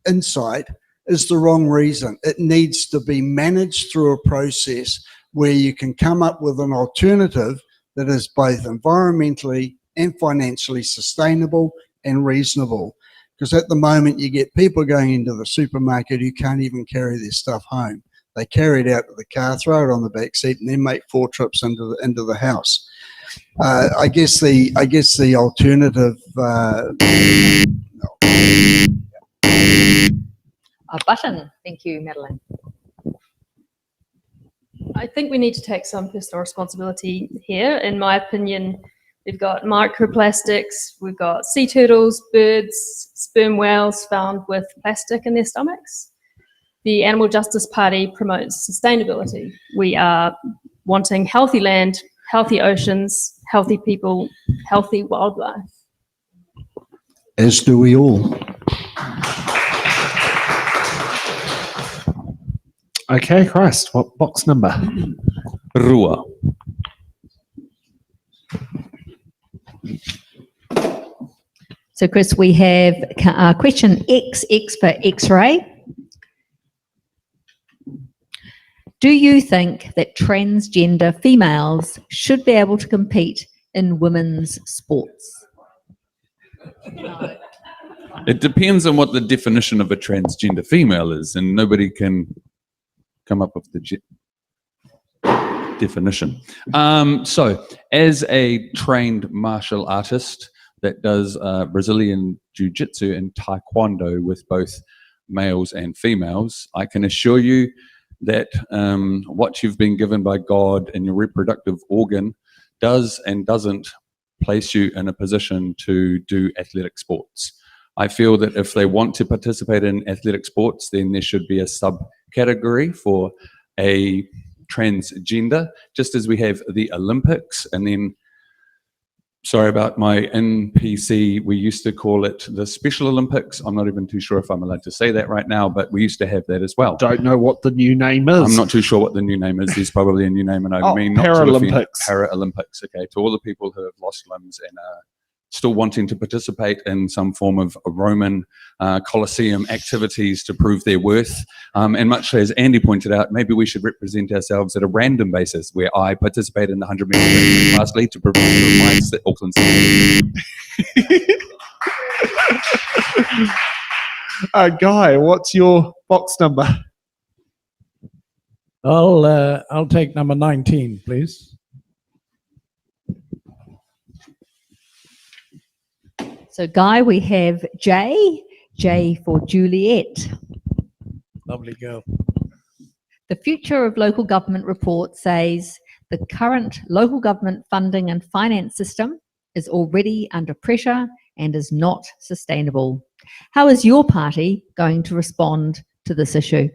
insight is the wrong reason. It needs to be managed through a process where you can come up with an alternative that is both environmentally and financially sustainable and reasonable. Because at the moment you get people going into the supermarket who can't even carry their stuff home. They carry it out to the car, throw it on the back seat, and then make 4 trips into the house. I guess the alternative. A button. Thank you, Madeleine. I think we need to take some personal responsibility here. In my opinion, We've got microplastics, we've got sea turtles, birds, sperm whales found with plastic in their stomachs. The Animal Justice Party promotes sustainability. We are wanting healthy land, healthy oceans, healthy people, healthy wildlife. As do we all. Okay, Christ, what box number? Rua. So, Chris, we have question X for X-ray. Do you think that transgender females should be able to compete in women's sports? It depends on what the definition of a transgender female is, and nobody can come up with the definition. So, as a trained martial artist that does Brazilian Jiu-Jitsu and Taekwondo with both males and females, I can assure you that what you've been given by God in your reproductive organ does and doesn't place you in a position to do athletic sports. I feel that if they want to participate in athletic sports, then there should be a subcategory for a transgender, just as we have the Olympics. And then, sorry about my NPC, we used to call it the Special Olympics. I'm not even too sure if I'm allowed to say that right now, but we used to have that as well. Don't know what the new name is. I'm not too sure what the new name is. There's probably a new name, and I mean not Paralympics. Paralympics. Okay, to all the people who have lost limbs and are still wanting to participate in some form of Roman Colosseum activities to prove their worth. And much as Andi pointed out, maybe we should represent ourselves at a random basis, where I participate in the 100 metre class lead to remind Auckland City. Guy, what's your box number? I'll take number 19, please. So, Guy, we have J for Juliet. Lovely girl. The future of local government report says the current local government funding and finance system is already under pressure and is not sustainable. How is your party going to respond to this issue?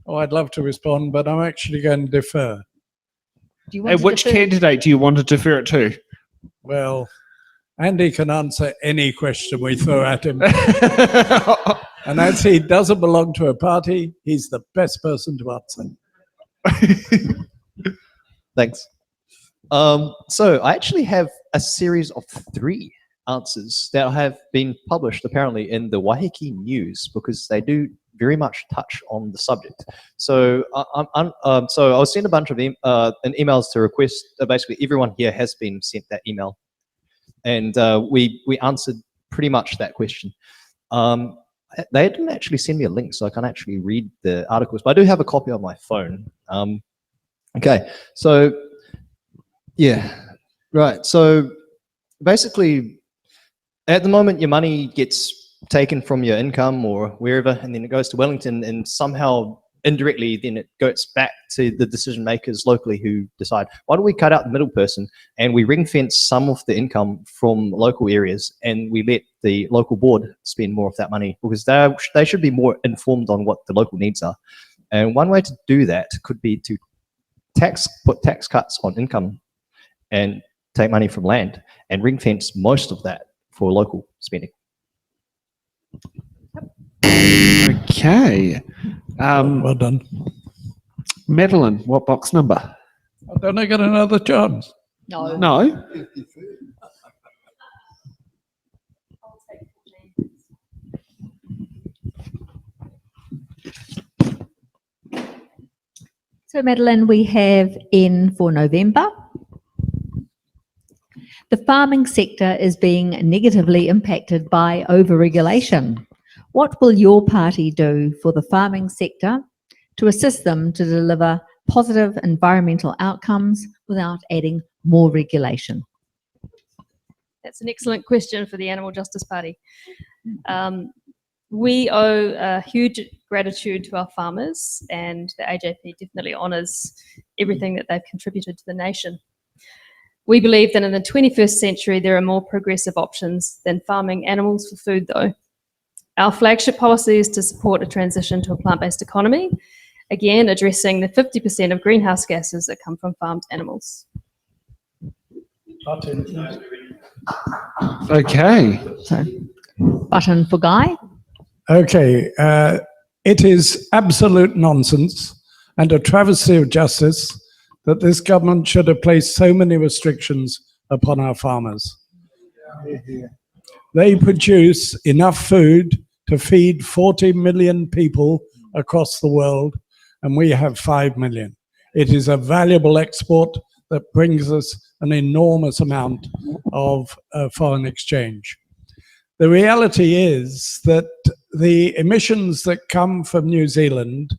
Oh, I'd love to respond, but I'm actually going to defer. Do you want And to which defer? candidate do you want to defer it to? Well, Andy can answer any question we throw at him. And as he doesn't belong to a party, he's the best person to answer. Thanks. So I actually have a series of 3 answers that have been published apparently in the Waiheke News, because they do very much touch on the subject. So so I was sent a bunch of emails to request. Basically, everyone here has been sent that email, and we answered pretty much that question. They didn't actually send me a link, so I can't actually read the articles, but I do have a copy on my phone. Okay, so yeah, right. So basically, at the moment, your money gets taken from your income or wherever, and then it goes to Wellington, and somehow indirectly then it goes back to the decision makers locally who decide, why don't we cut out the middle person and we ring fence some of the income from local areas, and we let the local board spend more of that money, because they should be more informed on what the local needs are. And one way to do that could be to put tax cuts on income and take money from land and ring fence most of that for local spending. Okay. Well done. Madeleine, what box number? Don't I get another chance? No. No. So, Madeleine, we have N for November. The farming sector is being negatively impacted by overregulation. What will your party do for the farming sector to assist them to deliver positive environmental outcomes without adding more regulation? That's an excellent question for the Animal Justice Party. We owe a huge gratitude to our farmers, and the AJP definitely honours everything that they've contributed to the nation. We believe that in the 21st century, there are more progressive options than farming animals for food, though. Our flagship policy is to support a transition to a plant-based economy, again, addressing the 50% of greenhouse gases that come from farmed animals. Okay. So, button for Guy. Okay, it is absolute nonsense and a travesty of justice that this government should have placed so many restrictions upon our farmers. They produce enough food to feed 40 million people across the world, and we have 5 million. It is a valuable export that brings us an enormous amount of foreign exchange. The reality is that the emissions that come from New Zealand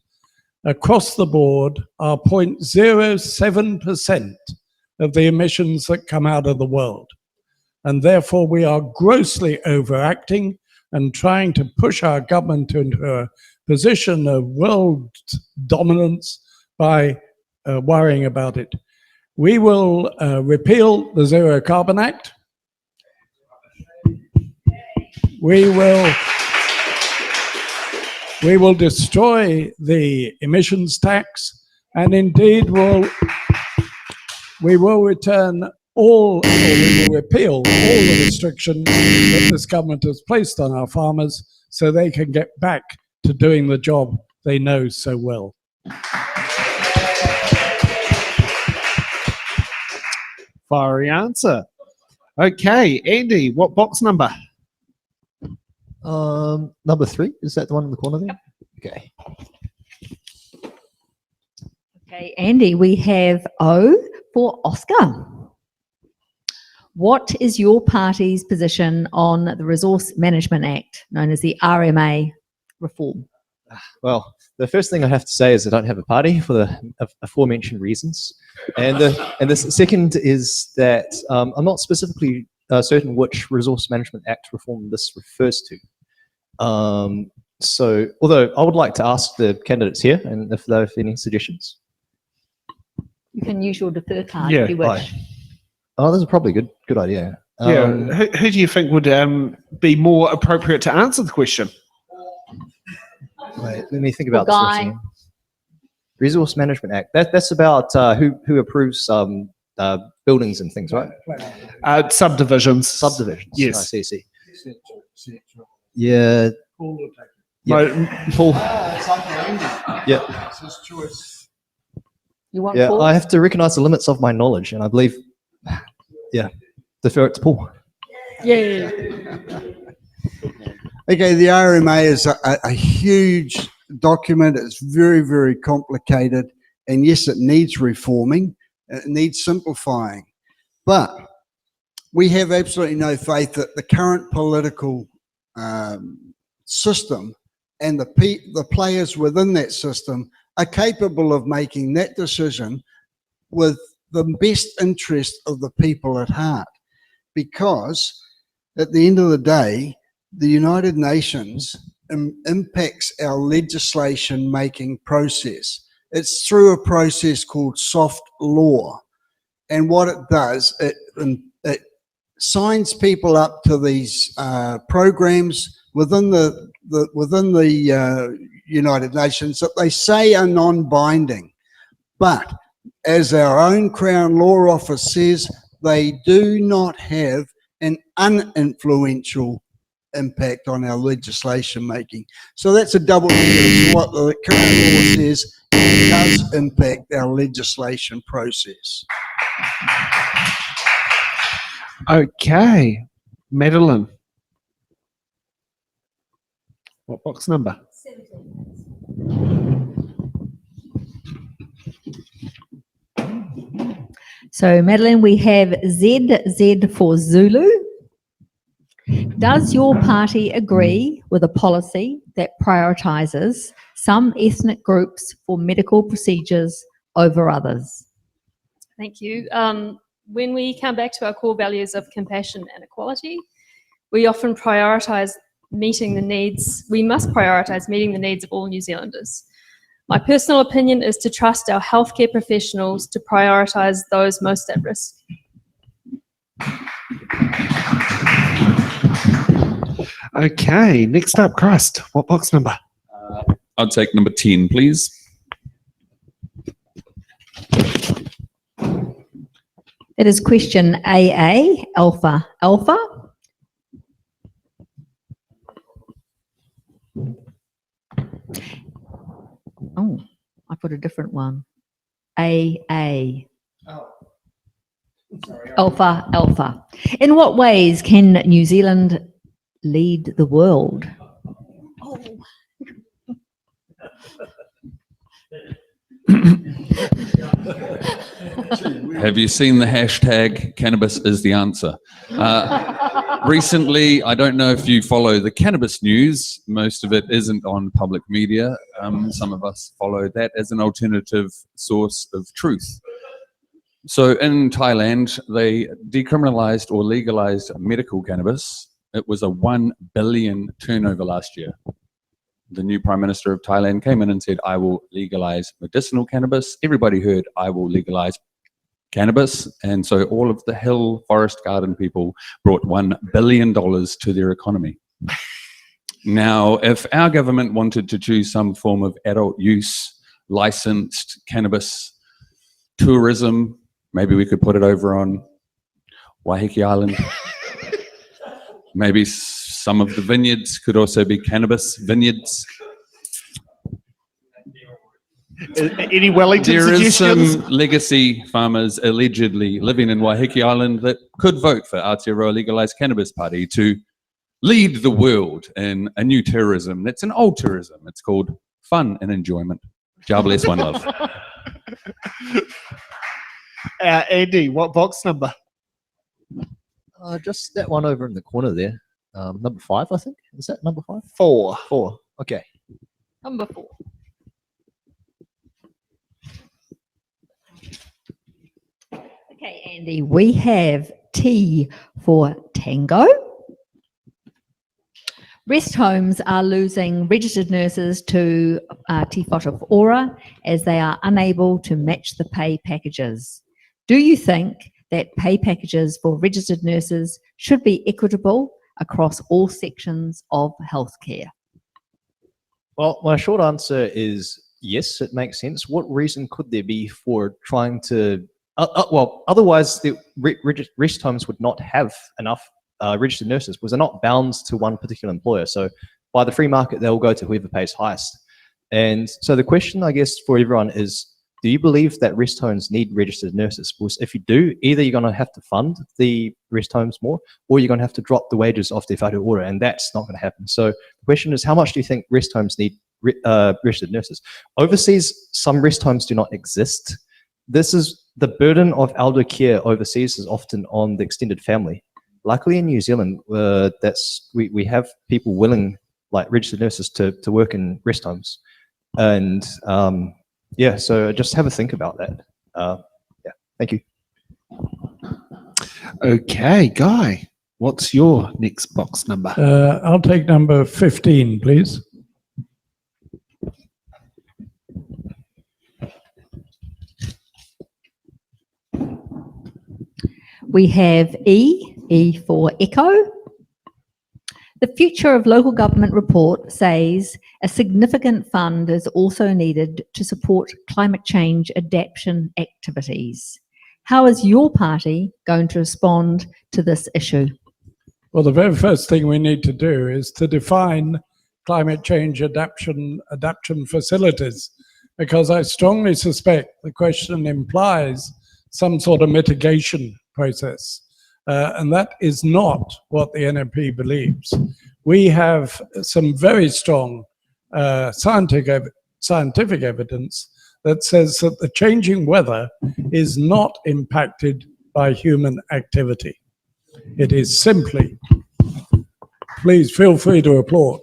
across the board are 0.07% of the emissions that come out of the world. And therefore we are grossly overacting and trying to push our government into a position of world dominance by worrying about it. We will repeal the Zero Carbon Act. We will destroy the emissions tax, and indeed we will return all, or we will repeal all the restrictions that this government has placed on our farmers so they can get back to doing the job they know so well. Fiery answer. Okay, Andy, what box number? Number 3, is that the one in the corner there? Okay. Okay, Andy, we have O for Oscar. What is your party's position on the Resource Management Act, known as the RMA reform? Well, the first thing I have to say is I don't have a party for the aforementioned reasons. And the second is that I'm not specifically certain which Resource Management Act reform this refers to. So, although I would like to ask the candidates here and if they have any suggestions. You can use your defer card Yeah, if you wish. Oh, that's probably a good idea. Yeah, who do you think would be more appropriate to answer the question? Wait, let me think about this for a Guy. second. Resource Management Act. That's about who approves buildings and things, right? Subdivisions. Subdivisions. Yes. I see. Yeah. Paul. Yeah. You want Yeah. Paul? I have to recognise the limits of my knowledge, and I believe, defer it to Paul. Yeah. Okay, the RMA is a huge document. It's very, very complicated. And yes, it needs reforming. It needs simplifying. But we have absolutely no faith that the current political system and the players within that system are capable of making that decision with the best interest of the people at heart. Because at the end of the day, the United Nations impacts our legislation making process. It's through a process called soft law. And what it does, it signs people up to these programs within the United Nations that they say are non-binding. But as our own Crown Law Office says, they do not have an uninfluential impact on our legislation making. So that's a double negative. What the current law says, it does impact our legislation process. Okay, Madeleine. What box number? 17. So, Madeleine, we have ZZ for Zulu. Does your party agree with a policy that prioritises some ethnic groups for medical procedures over others? Thank you. When we come back to our core values of compassion and equality, we often prioritise meeting the needs. We must prioritise meeting the needs of all New Zealanders. My personal opinion is to trust our healthcare professionals to prioritise those most at risk. Okay, next up, Christ. What box number? I'd take number 10, please. It is question AA, Alpha Alpha. Oh, I put a different one. AA. Alpha Alpha. In what ways can New Zealand lead the world? Have you seen the hashtag cannabis is the answer? Recently, I don't know if you follow the cannabis news. Most of it isn't on public media. Some of us follow that as an alternative source of truth. So in Thailand, they decriminalized or legalized medical cannabis. It was a 1 billion turnover last year. The new Prime Minister of Thailand came in and said, I will legalize medicinal cannabis. Everybody heard, I will legalize cannabis. And so all of the hill forest garden people brought $1 billion to their economy. Now, if our government wanted to choose some form of adult use, licensed cannabis tourism, maybe we could put it over on Waiheke Island. Maybe some of the vineyards could also be cannabis vineyards. Any Wellington There is suggestions? some legacy farmers allegedly living in Waiheke Island that could vote for Aotearoa Legalise Cannabis Party to lead the world in a new tourism that's an old tourism. It's called fun and enjoyment. God bless, one love. Andy, what box number? Just that one over in the corner there. Number 5, I think. Is that number 5? 4. 4. Okay. Number 4. Okay, Andy, we have T for Tango. Rest homes are losing registered nurses to Te Whatu Ora as they are unable to match the pay packages. Do you think that pay packages for registered nurses should be equitable across all sections of healthcare? Well, my short answer is yes, it makes sense. What reason could there be for trying to, well, otherwise the rest homes would not have enough registered nurses because they're not bound to one particular employer. So by the free market, they'll go to whoever pays highest. And so the question, I guess, for everyone is, do you believe that rest homes need registered nurses? Because if you do, either you're going to have to fund the rest homes more, or you're going to have to drop the wages of Te Whatu Ora, and that's not going to happen. So the question is, how much do you think rest homes need registered nurses? Overseas, some rest homes do not exist. This is the burden of elder care overseas is often on the extended family. Luckily in New Zealand, we have people willing, like registered nurses, to work in rest homes. And yeah, so just have a think about that. Yeah, thank you. Okay, Guy, what's your next box number? I'll take number 15, please. We have E for Echo. The Future of Local Government report says a significant fund is also needed to support climate change adaptation activities. How is your party going to respond to this issue? Well, the very first thing we need to do is to define climate change adaptation facilities, because I strongly suspect the question implies some sort of mitigation process. And that is not what the NMP believes. We have some very strong scientific evidence that says that the changing weather is not impacted by human activity. It is simply, please feel free to applaud.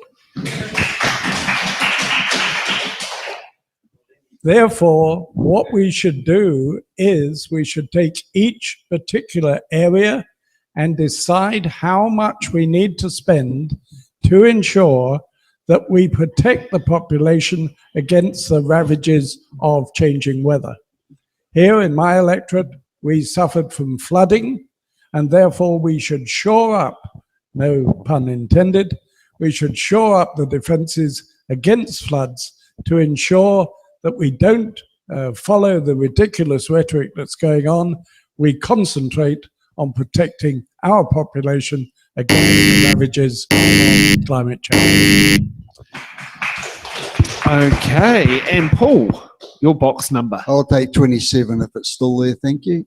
Therefore, what we should do is we should take each particular area and decide how much we need to spend to ensure that we protect the population against the ravages of changing weather. Here in my electorate, we suffered from flooding. and therefore we should shore up, no pun intended, we should shore up the defences against floods to ensure that we don't follow the ridiculous rhetoric that's going on. We concentrate on protecting our population against the ravages of climate change. Okay, and Paul, your box number. I'll take 27 if it's still there, thank you.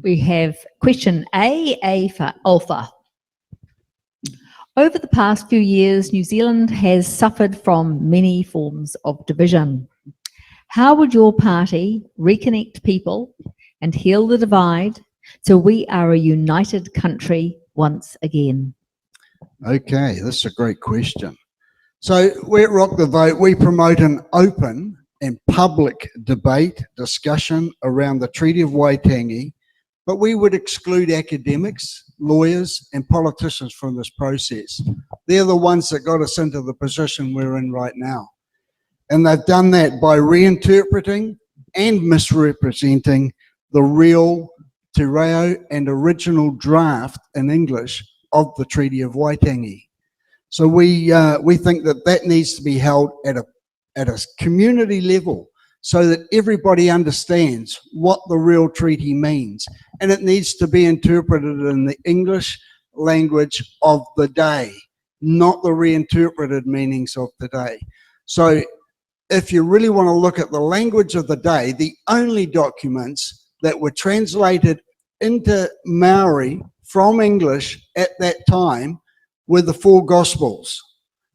We have question A for Alpha. Over the past few years, New Zealand has suffered from many forms of division. How would your party reconnect people and heal the divide so we are a united country once again? Okay, this is a great question. So we at Rock the Vote, we promote an open and public debate, discussion around the Treaty of Waitangi, but we would exclude academics, lawyers, and politicians from this process. They're the ones that got us into the position we're in right now. And they've done that by reinterpreting and misrepresenting the real te reo and original draft in English of the Treaty of Waitangi. So we think that that needs to be held at a community level so that everybody understands what the real treaty means. And it needs to be interpreted in the English language of the day, not the reinterpreted meanings of today. So if you really want to look at the language of the day, the only documents that were translated into Maori from English at that time were the 4 Gospels.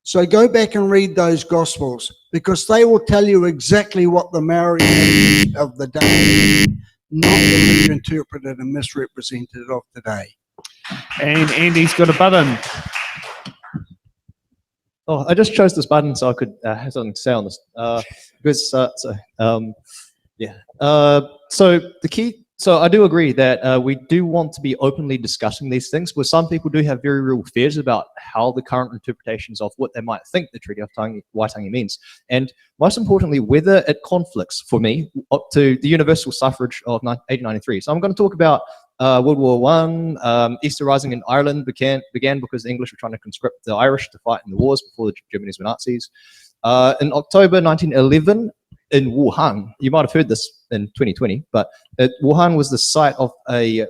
So go back and read those Gospels because they will tell you exactly what the Maori language of the day is, not the reinterpreted and misrepresented of today. And Andy's got a button. Oh, I just chose this button so I could have something to say on this. So I do agree that we do want to be openly discussing these things, but some people do have very real fears about how the current interpretations of what they might think the Treaty of Waitangi means. And most importantly, whether it conflicts, for me, up to the universal suffrage of 1893. So I'm going to talk about World War I, Easter Rising in Ireland began because the English were trying to conscript the Irish to fight in the wars before the Germans were Nazis. In October 1911, in Wuhan, you might have heard this in 2020, but Wuhan was the site of a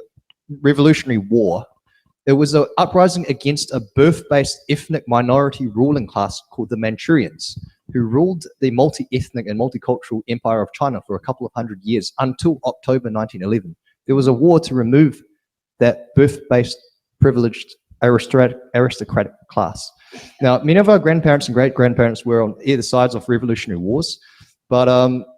revolutionary war. It was an uprising against a birth-based ethnic minority ruling class called the Manchurians, who ruled the multi-ethnic and multicultural empire of China for a couple of hundred years until October 1911. There was a war to remove that birth-based privileged aristocratic class. Now, many of our grandparents and great-grandparents were on either sides of revolutionary wars. But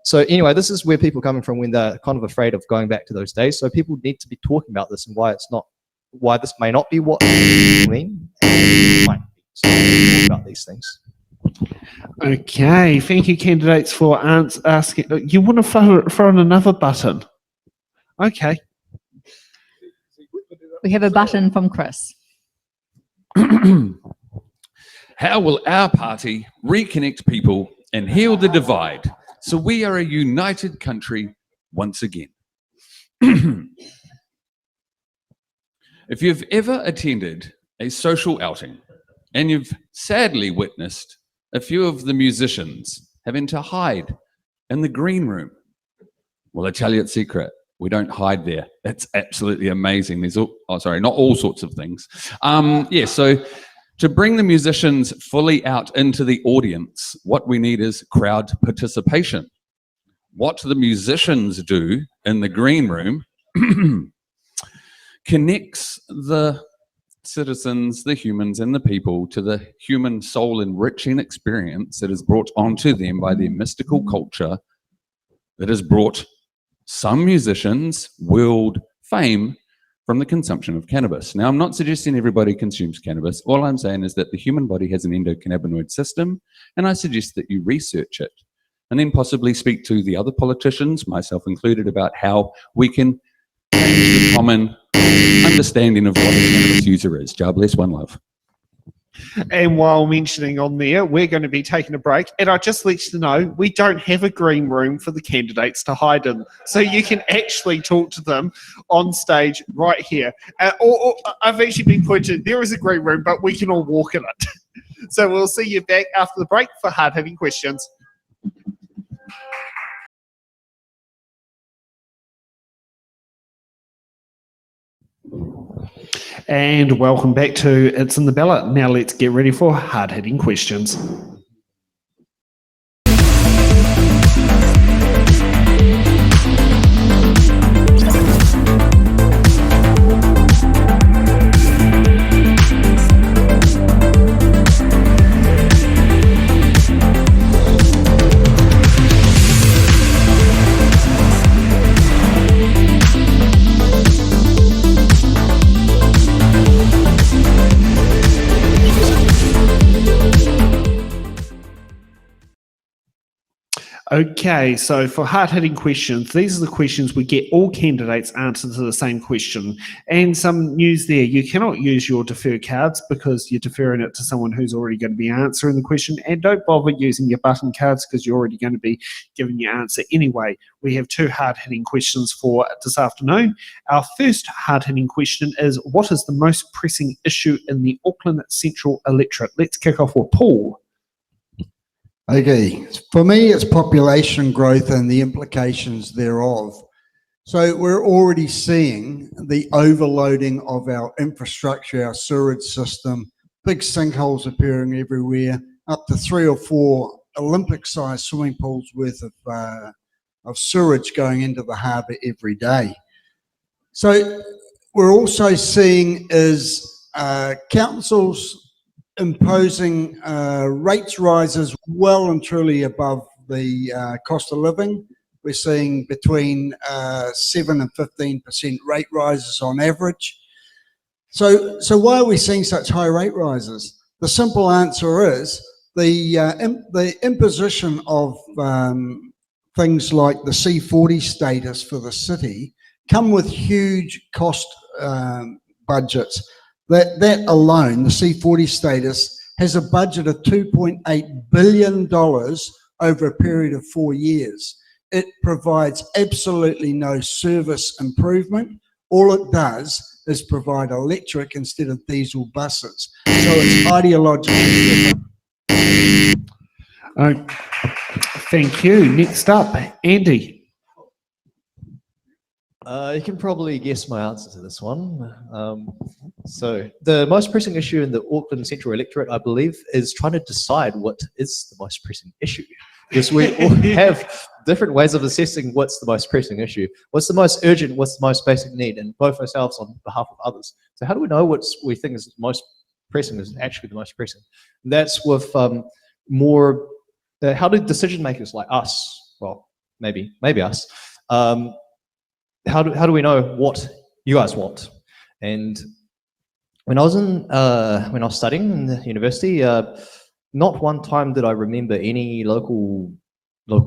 so anyway, this is where people are coming from when they're kind of afraid of going back to those days. So people need to be talking about this and why this may not be what we mean. So talk about these things. Okay, thank you, candidates, for asking. You want to throw in another button? Okay. We have a button from Chris. How will our party reconnect people and heal the divide so we are a united country once again? If you've ever attended a social outing and you've sadly witnessed a few of the musicians having to hide in the green room, well, I tell you, it's secret. We don't hide there. It's absolutely amazing. There's not all sorts of things. So to bring the musicians fully out into the audience, what we need is crowd participation. What the musicians do in the green room connects the citizens, the humans, and the people to the human soul enriching experience that is brought onto them by their mystical culture that has brought some musicians world fame from the consumption of cannabis. Now, I'm not suggesting everybody consumes cannabis. All I'm saying is that the human body has an endocannabinoid system, and I suggest that you research it and then possibly speak to the other politicians, myself included, about how we can change the common understanding of what a cannabis user is. God bless, one love. And while mentioning on there, we're going to be taking a break. And I just let you know, we don't have a green room for the candidates to hide in. So you can actually talk to them on stage right here. Or I've actually been pointed, there is a green room, but we can all walk in it. So we'll see you back after the break for hard-hitting questions. And welcome back to It's in the Ballot. Now let's get ready for hard-hitting questions. Okay, so for hard-hitting questions, these are the questions we get all candidates answer to the same question. And some news there, you cannot use your defer cards because you're deferring it to someone who's already going to be answering the question. And don't bother using your button cards because you're already going to be giving your answer anyway. We have two hard-hitting questions for this afternoon. Our first hard-hitting question is, what is the most pressing issue in the Auckland Central Electorate? Let's kick off with Paul. Okay, for me, it's population growth and the implications thereof. So we're already seeing the overloading of our infrastructure, our sewage system, big sinkholes appearing everywhere, up to 3 or 4 Olympic-sized swimming pools worth of sewage going into the harbour every day. So we're also seeing is councils imposing rates rises well and truly above the cost of living. We're seeing between 7 and 15% rate rises on average. So why are we seeing such high rate rises? The simple answer is the imposition of things like the C40 status for the city come with huge cost budgets. That alone, the C40 status, has a budget of $2.8 billion over a period of 4 years. It provides absolutely no service improvement. All it does is provide electric instead of diesel buses. So it's ideologically different. Thank you. Next up, Andy. You can probably guess my answer to this one. So the most pressing issue in the Auckland Central Electorate, I believe, is trying to decide what is the most pressing issue. Because we all have different ways of assessing what's the most pressing issue, what's the most urgent, what's the most basic need, and both ourselves on behalf of others. So how do we know what we think is most pressing is actually the most pressing? And that's with more, how do decision makers like us, well, maybe us, how do we know what you guys want? And when I was studying in the university, not one time did I remember any local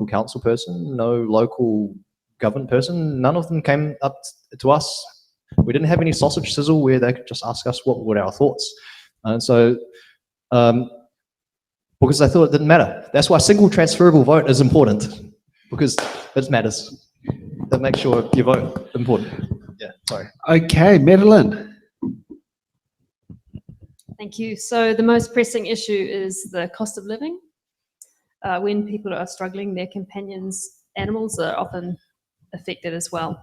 council person, no local government person. None of them came up to us. We didn't have any sausage sizzle where they could just ask us what were our thoughts. And so, because I thought it didn't matter. That's why single transferable vote is important, because it matters. That makes sure your vote important. Yeah, sorry. Okay, Madeleine. Thank you. So the most pressing issue is the cost of living. When people are struggling, their companions, animals, are often affected as well.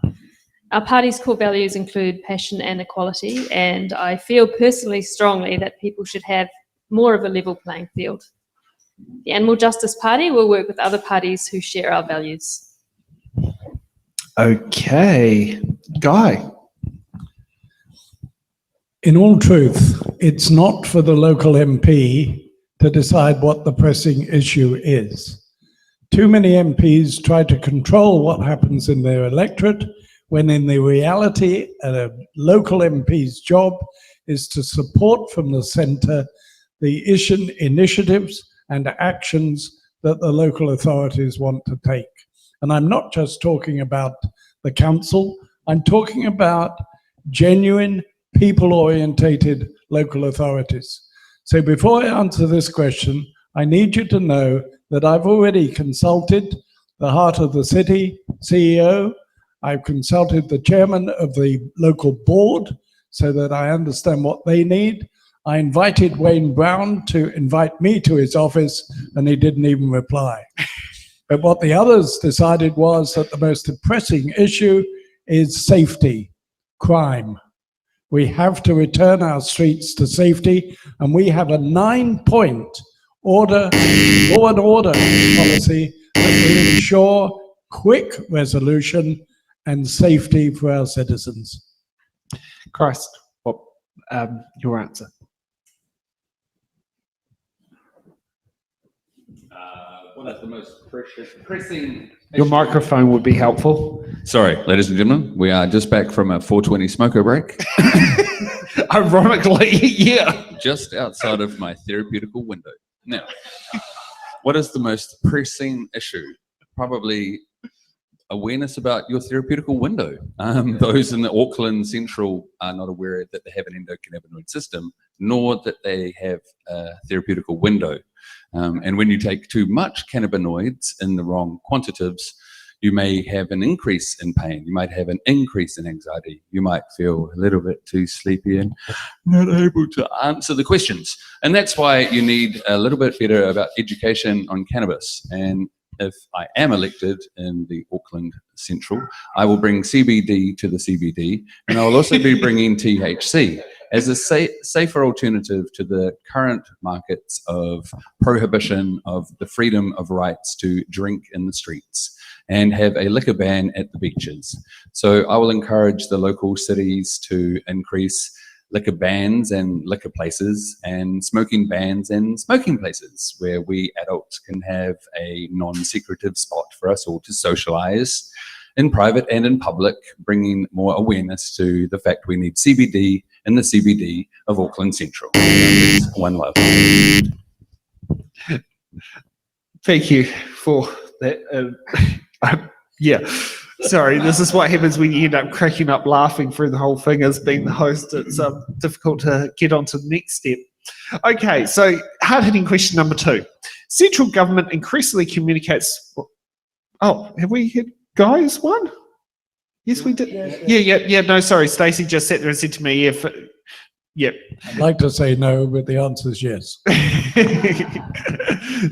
Our party's core values include passion and equality, and I feel personally strongly that people should have more of a level playing field. The Animal Justice Party will work with other parties who share our values. Okay, Guy. In all truth, it's not for the local MP to decide what the pressing issue is. Too many MPs try to control what happens in their electorate, when in the reality, a local MP's job is to support from the centre the initiatives and actions that the local authorities want to take. And I'm not just talking about the council, I'm talking about genuine, people-orientated local authorities. So before I answer this question, I need you to know that I've already consulted the Heart of the City CEO. I've consulted the chairman of the local board so that I understand what they need. I invited Wayne Brown to invite me to his office, and he didn't even reply. But what the others decided was that the most pressing issue is safety, crime. We have to return our streets to safety, and we have a 9-point order, law and order policy that will ensure quick resolution and safety for our citizens. Christ, what your answer? What is the most pressing? Your microphone would be helpful. Sorry, ladies and gentlemen, we are just back from a 420 smoker break, Ironically, yeah. just outside of my therapeutical window. Now, what is the most pressing issue? Probably awareness about your therapeutical window. Those in the Auckland Central are not aware that they have an endocannabinoid system, nor that they have a therapeutical window. And when you take too much cannabinoids in the wrong quantitatives, you may have an increase in pain. You might have an increase in anxiety. You might feel a little bit too sleepy and not able to answer the questions. And that's why you need a little bit better about education on cannabis. And if I am elected in the Auckland Central, I will bring CBD to the CBD, and I will also be bringing THC as a safer alternative to the current markets of prohibition of the freedom of rights to drink in the streets and have a liquor ban at the beaches. So I will encourage the local cities to increase liquor bans and liquor places and smoking bans and smoking places where we adults can have a non-secretive spot for us all to socialize in private and in public, bringing more awareness to the fact we need CBD in the CBD of Auckland Central. One love. Thank you for that. Yeah. Sorry, this is what happens when you end up cracking up laughing through the whole thing as being the host. It's difficult to get on to the next step. Okay, so hard-hitting question number 2. Central government increasingly communicates... Oh, have we had guys one? Yes, we did. Yeah. No, sorry. Stacey just sat there and said to me, yeah. I'd like to say no, but the answer is yes.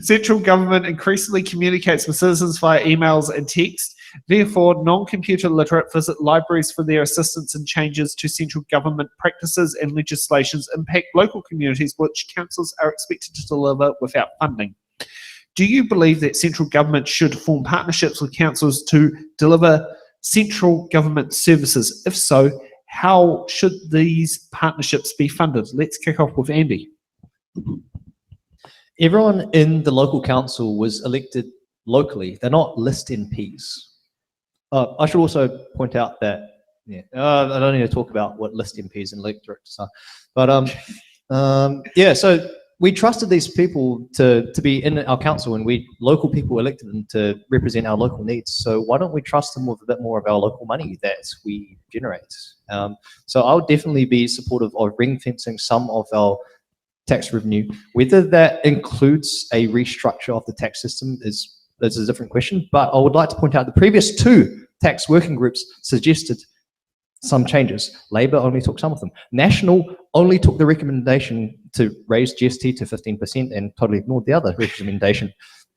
Central government increasingly communicates with citizens via emails and text. Therefore, non-computer literate visit libraries for their assistance in changes to central government practices and legislations impact local communities, which councils are expected to deliver without funding. Do you believe that central government should form partnerships with councils to deliver central government services? If so, how should these partnerships be funded? Let's kick off with Andi. Everyone in the local council was elected locally. They're not list MPs. I should also point out that, I don't need to talk about what list MPs and electorate are, but so we trusted these people to be in our council, and we local people elected them to represent our local needs. So why don't we trust them with a bit more of our local money that we generate? So I would definitely be supportive of ring fencing some of our tax revenue. Whether that includes a restructure of the tax system is a different question, but I would like to point out the previous 2 tax working groups suggested some changes. Labour only took some of them. National only took the recommendation to raise GST to 15% and totally ignored the other recommendation.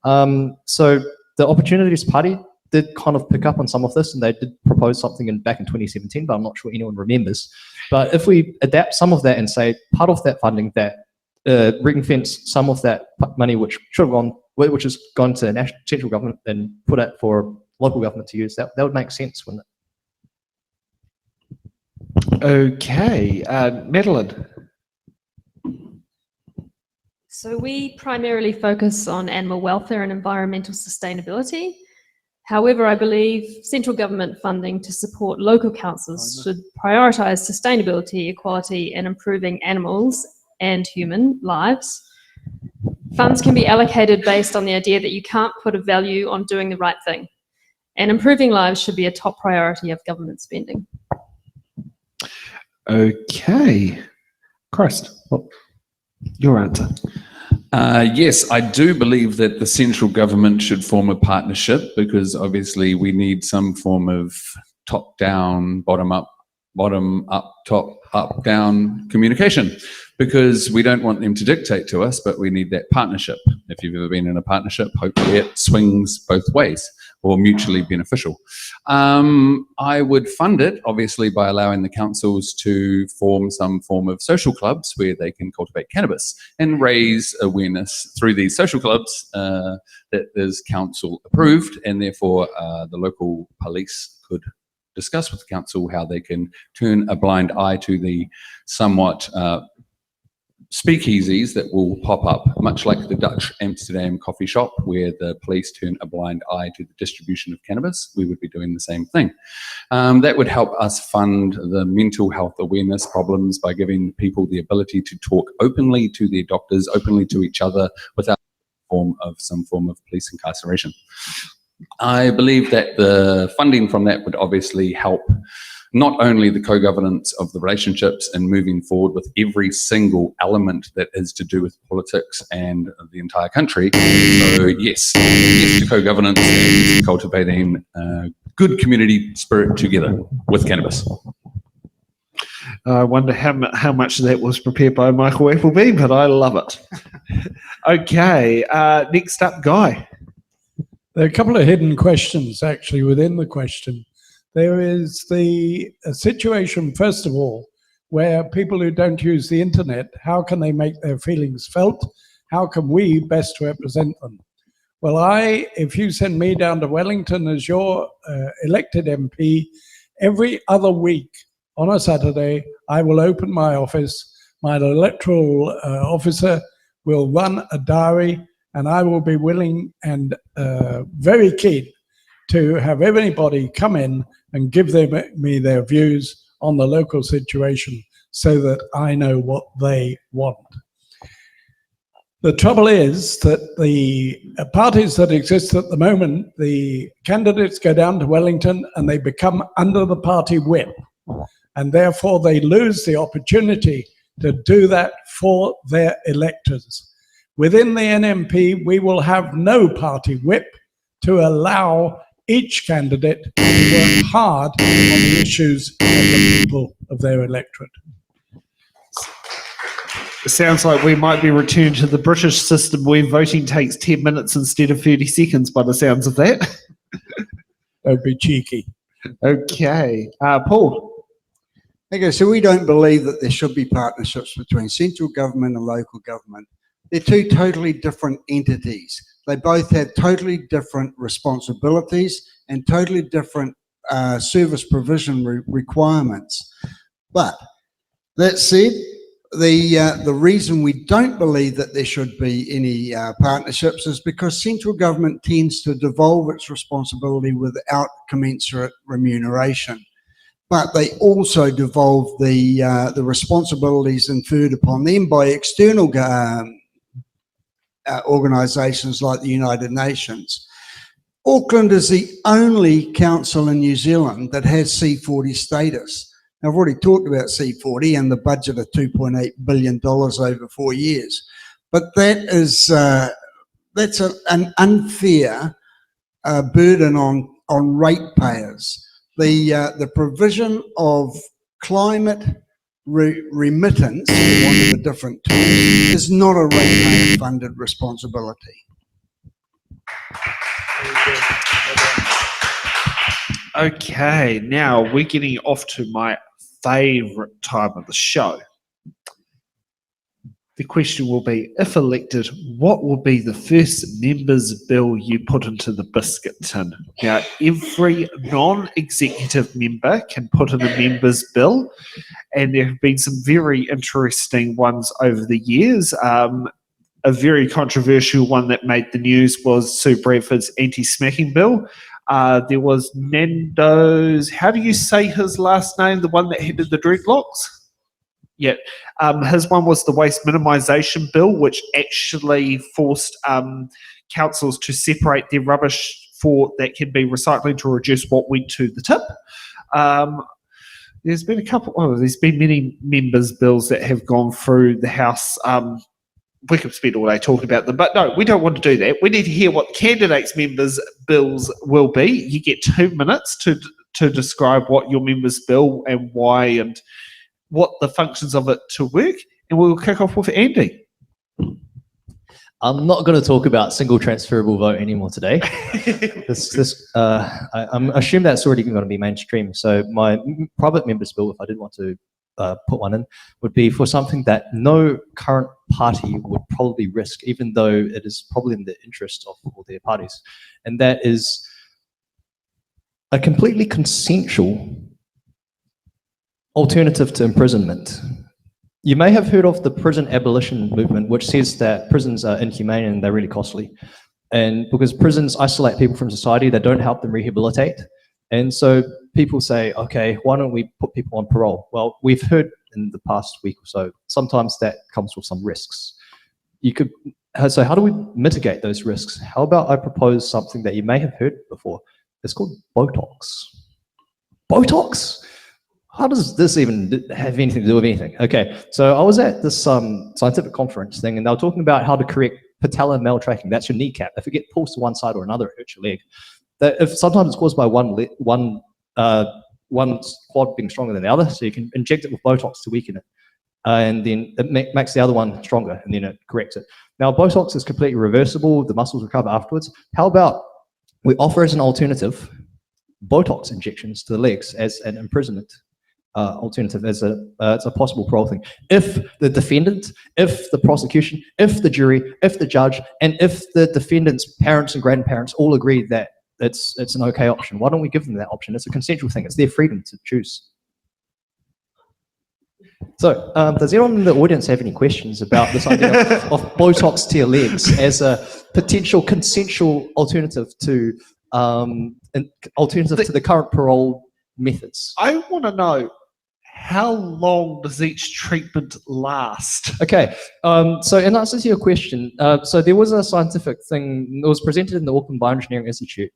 So the Opportunities Party did kind of pick up on some of this, and they did propose something back in 2017, but I'm not sure anyone remembers. But if we adapt some of that and say part of that funding, that ring fence some of that money which should have gone, which has gone to national central government, and put it for local government to use, that would make sense, wouldn't it? Okay, Madeleine. So we primarily focus on animal welfare and environmental sustainability. However, I believe central government funding to support local councils should prioritise sustainability, equality, and improving animals and human lives. Funds can be allocated based on the idea that you can't put a value on doing the right thing, and improving lives should be a top priority of government spending. Okay. Christ. Your answer. Yes, I do believe that the central government should form a partnership, because obviously we need some form of top-down, bottom-up, top-up-down communication, because we don't want them to dictate to us, but we need that partnership. If you've ever been in a partnership, hopefully it swings both ways or mutually beneficial. I would fund it, obviously, by allowing the councils to form some form of social clubs where they can cultivate cannabis and raise awareness through these social clubs that is council approved, and therefore the local police could discuss with the council how they can turn a blind eye to the somewhat speakeasies that will pop up, much like the Dutch Amsterdam coffee shop, where the police turn a blind eye to the distribution of cannabis. We would be doing the same thing. That would help us fund the mental health awareness problems by giving people the ability to talk openly to their doctors, openly to each other, without some form of police incarceration. I believe that the funding from that would obviously help not only the co-governance of the relationships and moving forward with every single element that is to do with politics and the entire country. So yes to co-governance and yes to cultivating good community spirit together with cannabis. I wonder how much of that was prepared by Michael Appleby, but I love it. Okay, next up, Guy. There are a couple of hidden questions actually within the question. There is the situation, first of all, where people who don't use the internet, how can they make their feelings felt? How can we best represent them? Well, if you send me down to Wellington as your elected MP, every other week on a Saturday, I will open my office. My electoral officer will run a diary, and I will be willing and very keen to have everybody come in and give me their views on the local situation so that I know what they want. The trouble is that the parties that exist at the moment, the candidates go down to Wellington and they become under the party whip, and therefore they lose the opportunity to do that for their electors. Within the NMP, we will have no party whip to allow each candidate to work hard on the issues of the people of their electorate. It sounds like we might be returned to the British system where voting takes 10 minutes instead of 30 seconds by the sounds of that. That would be cheeky. Okay. Paul. Okay, so we don't believe that there should be partnerships between central government and local government. They're two totally different entities. They both have totally different responsibilities and totally different service provision requirements. But that said, the reason we don't believe that there should be any partnerships is because central government tends to devolve its responsibility without commensurate remuneration. But they also devolve the responsibilities inferred upon them by external organisations like the United Nations. Auckland is the only council in New Zealand that has C40 status. Now, I've already talked about C40 and the budget of $2.8 billion over 4 years, but that's an unfair burden on ratepayers. The provision of climate remittance, for want of a different term, is not a ratepayer funded responsibility. Okay, now we're getting off to my favourite time of the show. The question will be, if elected, what will be the first members' bill you put into the biscuit tin? Now, every non-executive member can put in a member's bill, and there have been some very interesting ones over the years. A very controversial one that made the news was Sue Bradford's anti-smacking bill. There was Nando's, how do you say his last name, the one that headed the dreadlocks? Yeah, his one was the waste minimisation bill, which actually forced councils to separate their rubbish that can be recycling to reduce what went to the tip. there's been a couple. Oh, there's been many members' bills that have gone through the House. We could spend all day talking about them, but no, we don't want to do that. We need to hear what candidates' members' bills will be. You get 2 minutes to describe what your member's bill and why and what the functions of it to work. And we'll kick off with Andi. I'm not going to talk about single transferable vote anymore today. I'm assuming that's already going to be mainstream. So my private member's bill, if I did want to put one in, would be for something that no current party would probably risk, even though it is probably in the interest of all their parties. And that is a completely consensual alternative to imprisonment. You may have heard of the prison abolition movement, which says that prisons are inhumane and they're really costly. And because prisons isolate people from society, they don't help them rehabilitate. And so people say, okay, why don't we put people on parole? Well, we've heard in the past week or so, sometimes that comes with some risks. So how do we mitigate those risks? How about I propose something that you may have heard before? It's called Botox. Botox? How does this even have anything to do with anything? Okay, so I was at this scientific conference thing, and they were talking about how to correct patellar maltracking. That's your kneecap. If it gets pulsed to one side or another, it hurts your leg. If sometimes it's caused by one quad being stronger than the other, so you can inject it with Botox to weaken it, and then it makes the other one stronger, and then it corrects it. Now, Botox is completely reversible. The muscles recover afterwards. How about we offer as an alternative Botox injections to the legs as an imprisonment alternative, as it's a possible parole thing. If the defendant, if the prosecution, if the jury, if the judge, and if the defendant's parents and grandparents all agree that it's an okay option, why don't we give them that option? It's a consensual thing. It's their freedom to choose. So, does anyone in the audience have any questions about this idea of Botox to your legs as a potential consensual alternative to the current parole methods? I want to know, how long does each treatment last? Okay, so in answer to your question, so there was a scientific thing that was presented in the Auckland Bioengineering Institute.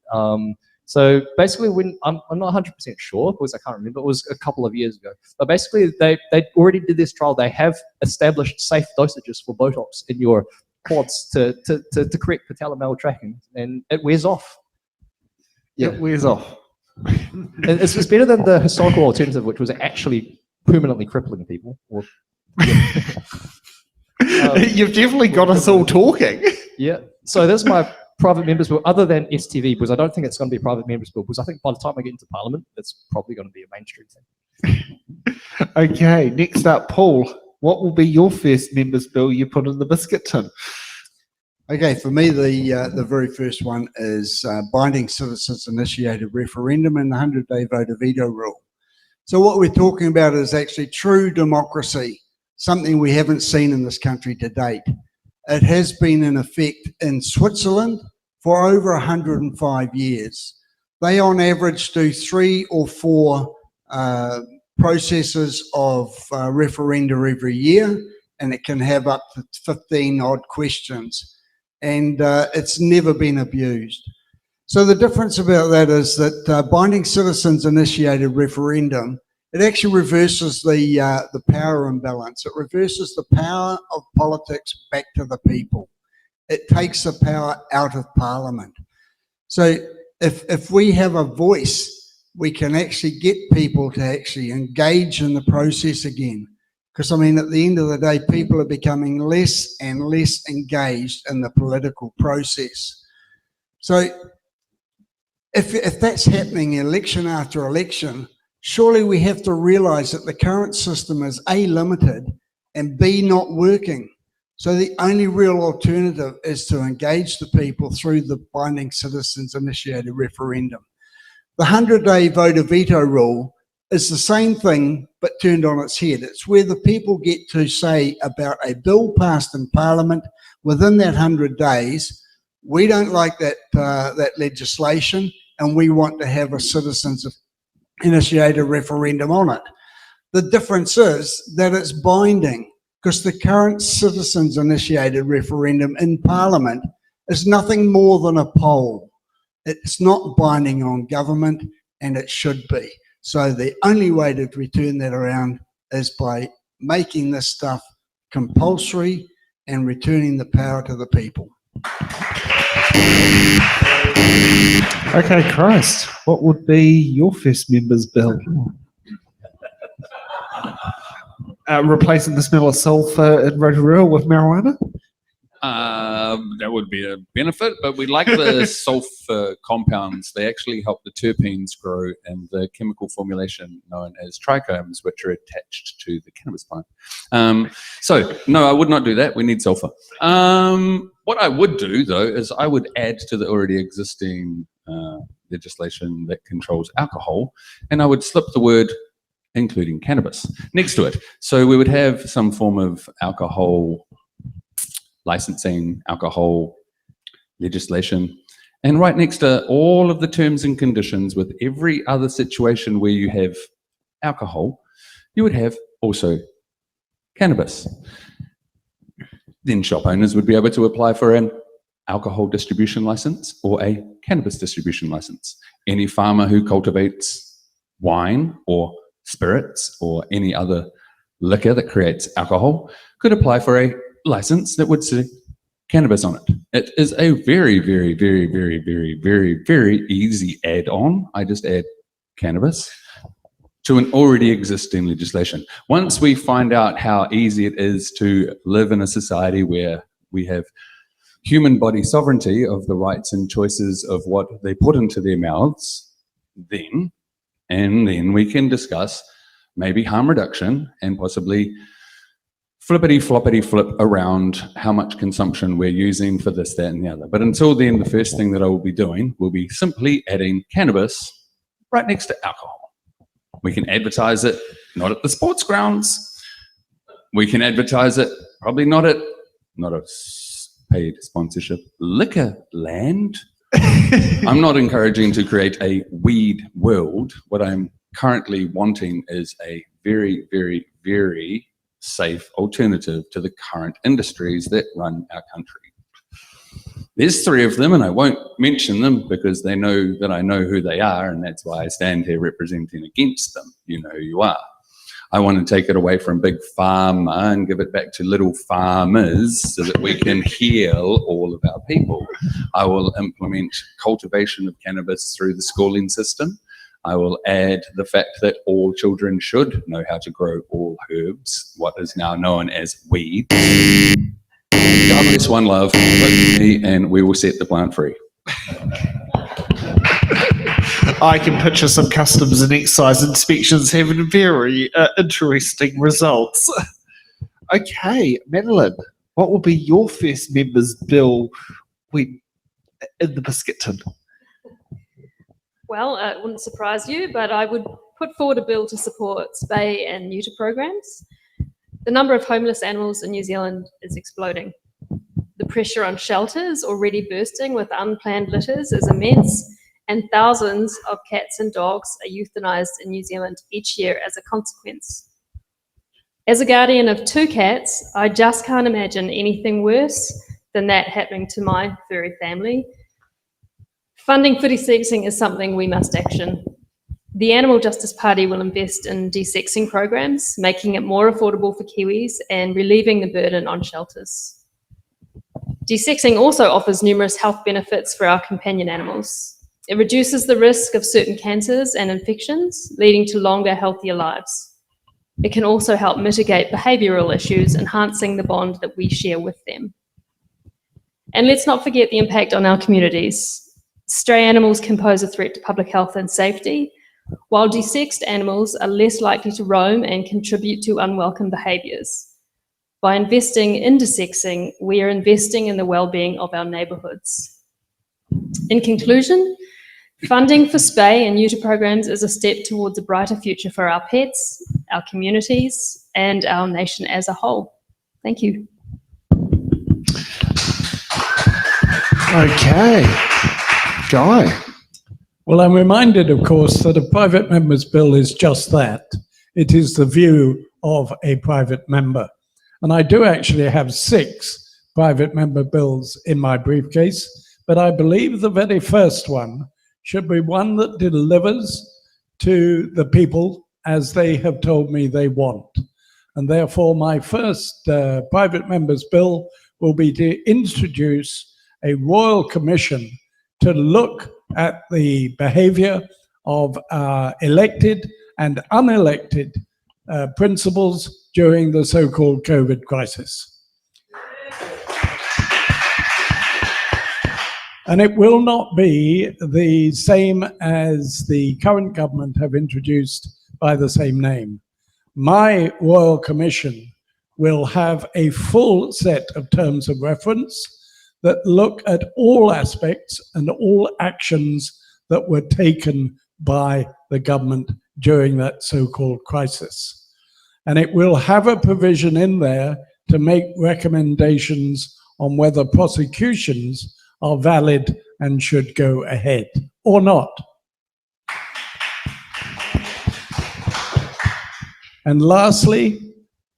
So basically, I'm not 100% sure because I can't remember, it was a couple of years ago. But basically, they already did this trial. They have established safe dosages for Botox in your quads to correct patellar maltracking, and it wears off. Yeah. It wears off. It's better than the historical alternative, which was actually permanently crippling people. You've definitely got us all talking. Yeah. So that's my private members bill, other than STV, because I don't think it's going to be a private members bill, because I think by the time I get into Parliament, it's probably going to be a mainstream thing. Okay, next up, Paul. What will be your first members bill you put in the biscuit tin? Okay, for me, the very first one is binding citizens-initiated referendum and the 100-day voter veto rule. So what we're talking about is actually true democracy, something we haven't seen in this country to date. It has been in effect in Switzerland for over 105 years. They on average do 3 or 4 processes of referenda every year, and it can have up to 15 odd questions. And it's never been abused. So the difference about that is that binding citizens initiated referendum, it actually reverses the power imbalance. It reverses the power of politics back to the people. It takes the power out of Parliament. So if we have a voice, we can actually get people to actually engage in the process again. Because, I mean, at the end of the day, people are becoming less and less engaged in the political process. So if that's happening election after election, surely we have to realise that the current system is A, limited, and B, not working. So the only real alternative is to engage the people through the binding citizens initiated referendum. The 100-day voter veto rule is the same thing, but turned on its head. It's where the people get to say about a bill passed in Parliament within that 100 days, we don't like that legislation, and we want to have a citizens initiated referendum on it. The difference is that it's binding, because the current citizens initiated referendum in Parliament is nothing more than a poll. It's not binding on government, and it should be. So the only way to return that around is by making this stuff compulsory and returning the power to the people. Okay, Christ, what would be your first member's bill? Replacing the smell of sulphur in Rotorua with marijuana? That would be a benefit, but we like the sulfur compounds. They actually help the terpenes grow and the chemical formulation known as trichomes, which are attached to the cannabis plant. So, no, I would not do that. We need sulfur. What I would do, though, is I would add to the already existing legislation that controls alcohol, and I would slip the word including cannabis next to it. So we would have some form of alcohol licensing, alcohol legislation, and right next to all of the terms and conditions with every other situation where you have alcohol, you would have also cannabis. Then shop owners would be able to apply for an alcohol distribution license or a cannabis distribution license. Any farmer who cultivates wine or spirits or any other liquor that creates alcohol could apply for a license that would say cannabis on it. It is a very, very, very, very, very, very, very easy add-on. I just add cannabis to an already existing legislation. Once we find out how easy it is to live in a society where we have human body sovereignty of the rights and choices of what they put into their mouths, then we can discuss maybe harm reduction and possibly flippity flip around how much consumption we're using for this, that, and the other. But until then, the first thing that I will be doing will be simply adding cannabis right next to alcohol. We can advertise it not at the sports grounds. We can advertise it probably not a paid sponsorship, Liquor Land. I'm not encouraging to create a weed world. What I'm currently wanting is a very, very, very safe alternative to the current industries that run our country. There's 3 of them, and I won't mention them because they know that I know who they are, and that's why I stand here representing against them. You know who you are. I want to take it away from big pharma and give it back to little farmers so that we can heal all of our people. I will implement cultivation of cannabis through the schooling system. I will add the fact that all children should know how to grow all herbs, what is now known as weed. God bless one love, vote for me, and we will set the plant free. I can picture some customs and excise inspections having very interesting results. Okay, Madeleine, what will be your first member's bill in the biscuit tin? Well, it wouldn't surprise you, but I would put forward a bill to support spay and neuter programs. The number of homeless animals in New Zealand is exploding. The pressure on shelters already bursting with unplanned litters is immense, and thousands of cats and dogs are euthanized in New Zealand each year as a consequence. As a guardian of 2 cats, I just can't imagine anything worse than that happening to my furry family. Funding for desexing is something we must action. The Animal Justice Party will invest in desexing programs, making it more affordable for Kiwis and relieving the burden on shelters. Desexing also offers numerous health benefits for our companion animals. It reduces the risk of certain cancers and infections, leading to longer, healthier lives. It can also help mitigate behavioural issues, enhancing the bond that we share with them. And let's not forget the impact on our communities. Stray animals can pose a threat to public health and safety, while desexed animals are less likely to roam and contribute to unwelcome behaviours. By investing in desexing, we are investing in the well-being of our neighbourhoods. In conclusion, funding for spay and neuter programs is a step towards a brighter future for our pets, our communities, and our nation as a whole. Thank you. Okay. Guy. Well, I'm reminded, of course, that a private member's bill is just that. It is the view of a private member. And I do actually have 6 private member bills in my briefcase, but I believe the very first one should be one that delivers to the people as they have told me they want. And therefore, my first private member's bill will be to introduce a royal commission to look at the behaviour of elected and unelected principals during the so-called COVID crisis. And it will not be the same as the current government have introduced by the same name. My Royal Commission will have a full set of terms of reference that look at all aspects and all actions that were taken by the government during that so-called crisis. And it will have a provision in there to make recommendations on whether prosecutions are valid and should go ahead or not. And lastly,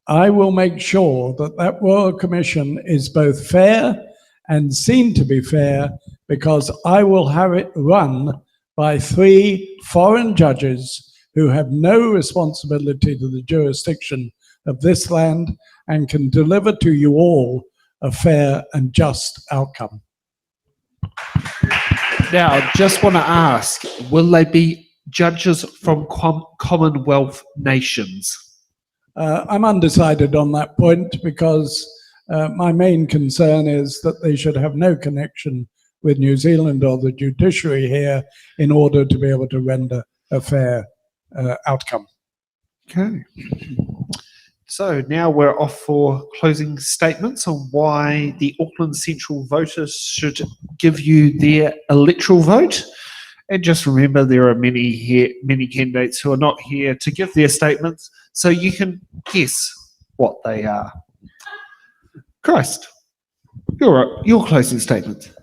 I will make sure that that Royal Commission is both fair and seen to be fair, because I will have it run by 3 foreign judges who have no responsibility to the jurisdiction of this land and can deliver to you all a fair and just outcome. Now, just want to ask, will they be judges from Commonwealth nations? I'm undecided on that point, because my main concern is that they should have no connection with New Zealand or the judiciary here in order to be able to render a fair outcome. Okay. So now we're off for closing statements on why the Auckland Central voters should give you their electoral vote. And just remember, there are many candidates who are not here to give their statements, so you can guess what they are. Christ, your closing statement.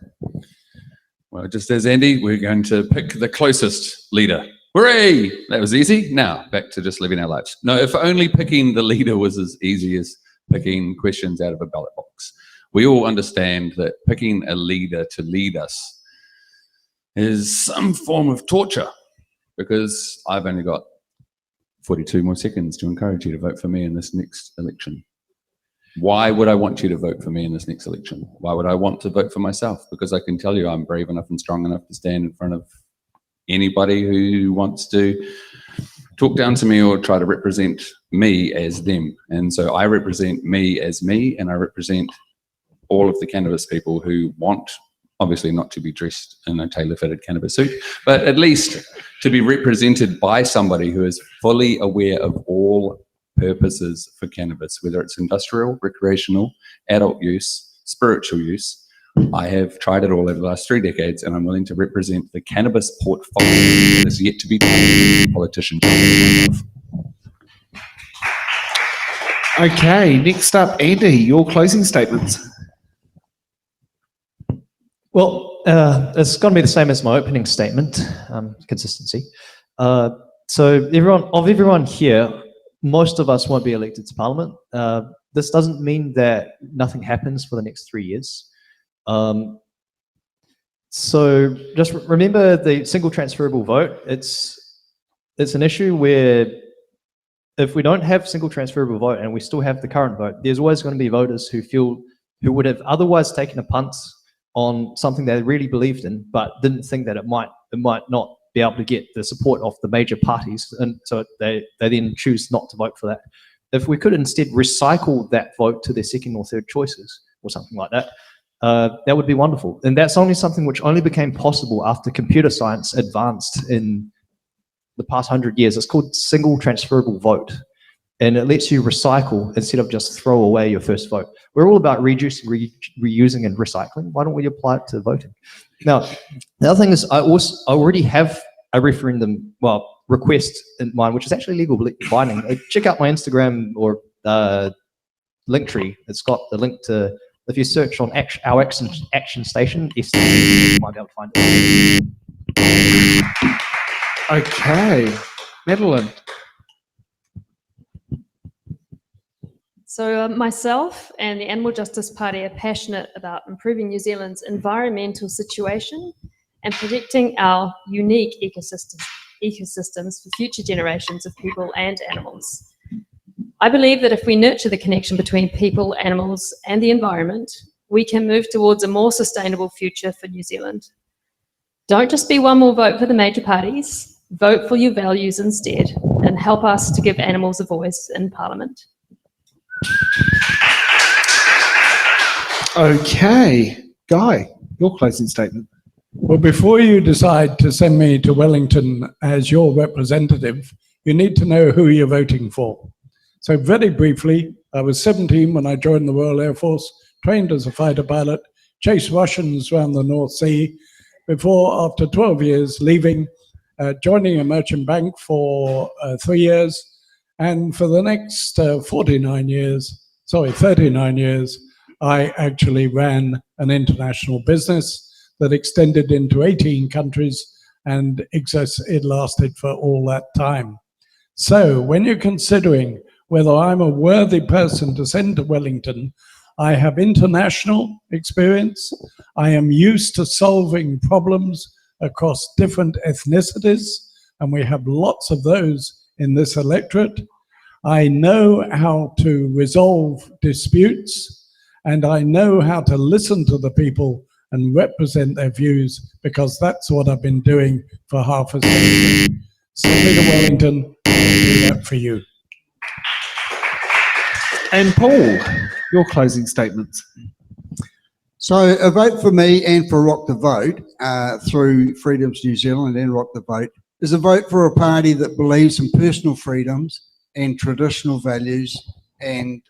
Well, just as Andy, we're going to pick the closest leader. Hooray! That was easy. Now, back to just living our lives. No, if only picking the leader was as easy as picking questions out of a ballot box. We all understand that picking a leader to lead us is some form of torture, because I've only got 42 more seconds to encourage you to vote for me in this next election. Why would I want you to vote for me in this next election? Why would I want to vote for myself? Because I can tell you I'm brave enough and strong enough to stand in front of anybody who wants to talk down to me or try to represent me as them. And so I represent me as me, and I represent all of the cannabis people who want, obviously not to be dressed in a tailor-fitted cannabis suit, but at least to be represented by somebody who is fully aware of all purposes for cannabis, whether it's industrial, recreational, adult use, spiritual use. I have tried it all over the last 3 decades, and I'm willing to represent the cannabis portfolio that is yet to be done. Politician. Okay, next up, Andy, your closing statements. Well, it's going to be the same as my opening statement, consistency. So everyone here, most of us won't be elected to Parliament. This doesn't mean that nothing happens for the next 3 years. So just remember the single transferable vote. It's an issue where if we don't have single transferable vote and we still have the current vote, there's always going to be voters who would have otherwise taken a punt on something they really believed in, but didn't think that it might not be able to get the support of the major parties, and so they then choose not to vote for that. If we could instead recycle that vote to their second or third choices or something like that, that would be wonderful. And that's only something which only became possible after computer science advanced in the past 100 years. It's called single transferable vote, and it lets you recycle instead of just throw away your first vote. We're all about reducing, reusing, and recycling. Why don't we apply it to voting? Now, the other thing is I already have a referendum, request in mind, which is actually legal binding. Check out my Instagram or Linktree. It's got the link to, if you search on our action station, you might be able to find it. Okay, Madeleine. So myself and the Animal Justice Party are passionate about improving New Zealand's environmental situation and protecting our unique ecosystems for future generations of people and animals. I believe that if we nurture the connection between people, animals, and the environment, we can move towards a more sustainable future for New Zealand. Don't just be one more vote for the major parties, vote for your values instead, and help us to give animals a voice in Parliament. Okay, Guy, your closing statement. Well, before you decide to send me to Wellington as your representative, you need to know who you're voting for. So very briefly, I was 17 when I joined the Royal Air Force, trained as a fighter pilot, chased Russians around the North Sea, before, after 12 years, leaving, joining a merchant bank for 3 years, and for the next 39 years, I actually ran an international business that extended into 18 countries, and it lasted for all that time. So when you're considering whether I'm a worthy person to send to Wellington, I have international experience. I am used to solving problems across different ethnicities, and we have lots of those in this electorate. I know how to resolve disputes, and I know how to listen to the people and represent their views, because that's what I've been doing for half a century. Send me to Wellington, I'll do that for you. And Paul, your closing statements. So a vote for me and for Rock the Vote through Freedoms New Zealand and Rock the Vote is a vote for a party that believes in personal freedoms and traditional values and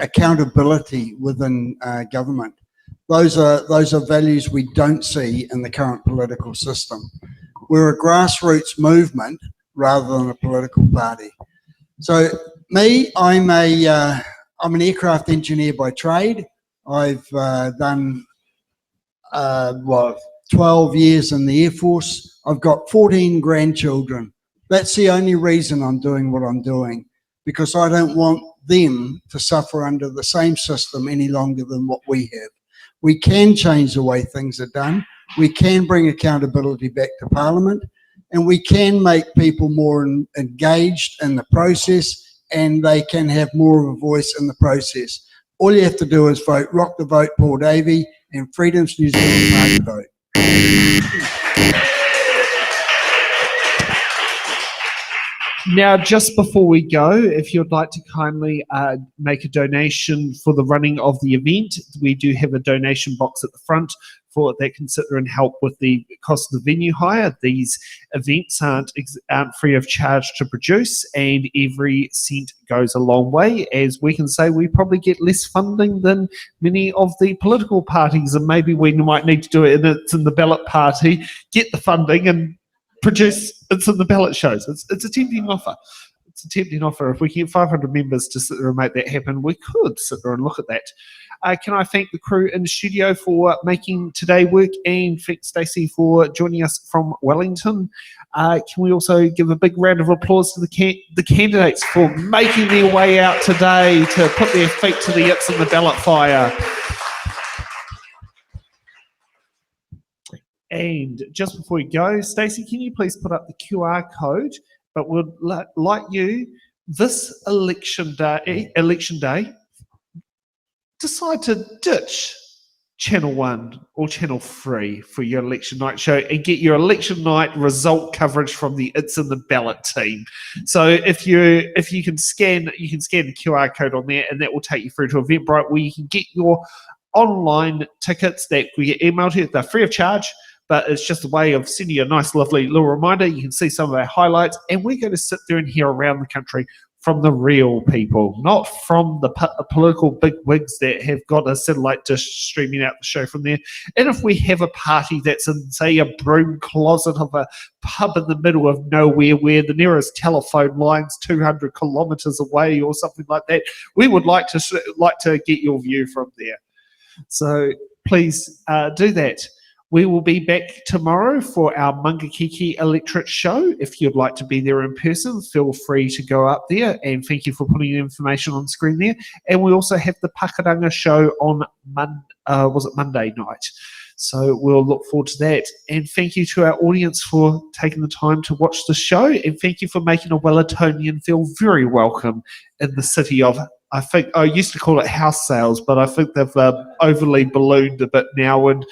accountability within government. Those are values we don't see in the current political system. We're a grassroots movement rather than a political party. So me, I'm an aircraft engineer by trade. I've done 12 years in the Air Force. I've got 14 grandchildren. That's the only reason I'm doing what I'm doing, because I don't want them to suffer under the same system any longer than what we have. We can change the way things are done. We can bring accountability back to Parliament, and we can make people more engaged in the process, and they can have more of a voice in the process. All you have to do is vote Rock the Vote, Paul Davie, and Freedoms New Zealand Party vote. Now, just before we go, if you'd like to kindly make a donation for the running of the event, we do have a donation box at the front for that can sit there and help with the cost of the venue hire. These events aren't free of charge to produce, and every cent goes a long way. As we can say, we probably get less funding than many of the political parties, and maybe we might need to do it It's in the Ballot party, get the funding and produce It's in the Ballot shows. It's a tempting offer. It's a tempting offer. If we get 500 members to sit there and make that happen, we could sit there and look at that. Can I thank the crew in the studio for making today work, and thank Stacey for joining us from Wellington. Can we also give a big round of applause to the candidates for making their way out today to put their feet to the It's in the Ballot fire. And just before we go, Stacey, can you please put up the QR code? But we'd like you, this election day, decide to ditch Channel 1 or Channel 3 for your election night show and get your election night result coverage from the It's in the Ballot team. So if you can scan the QR code on there, and that will take you through to Eventbrite, where you can get your online tickets that we get emailed to. They're free of charge, but it's just a way of sending you a nice, lovely little reminder. You can see some of our highlights, and we're going to sit there and hear around the country from the real people, not from the political bigwigs that have got a satellite dish streaming out the show from there. And if we have a party that's in, say, a broom closet of a pub in the middle of nowhere where the nearest telephone line's 200 kilometres away or something like that, we would like to get your view from there. So please do that. We will be back tomorrow for our Mangakiki Electorate show. If you'd like to be there in person, feel free to go up there, and thank you for putting the information on screen there. And we also have the Pakaranga show on Monday night. So we'll look forward to that. And thank you to our audience for taking the time to watch the show. And thank you for making a Wellingtonian feel very welcome in the city of, I think, I used to call it house sales, but I think they've overly ballooned a bit now, and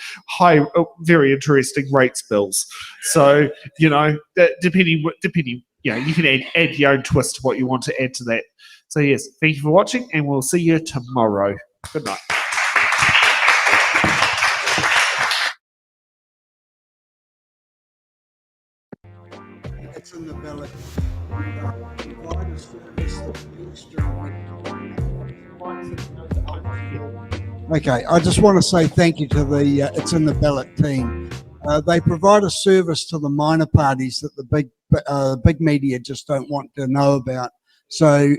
very interesting rates bills. So, depending, you can add your own twist to what you want to add to that. So yes, thank you for watching, and we'll see you tomorrow. Good night. It's in the ballot. Provide a service Okay, I just want to say thank you to the It's in the Ballot team. They provide a service to the minor parties that the big media just don't want to know about. So,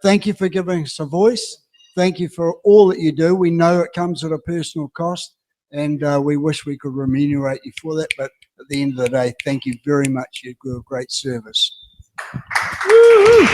thank you for giving us a voice. Thank you for all that you do. We know it comes at a personal cost, and we wish we could remunerate you for that. But at the end of the day, thank you very much. You do a great service. Woo-hoo.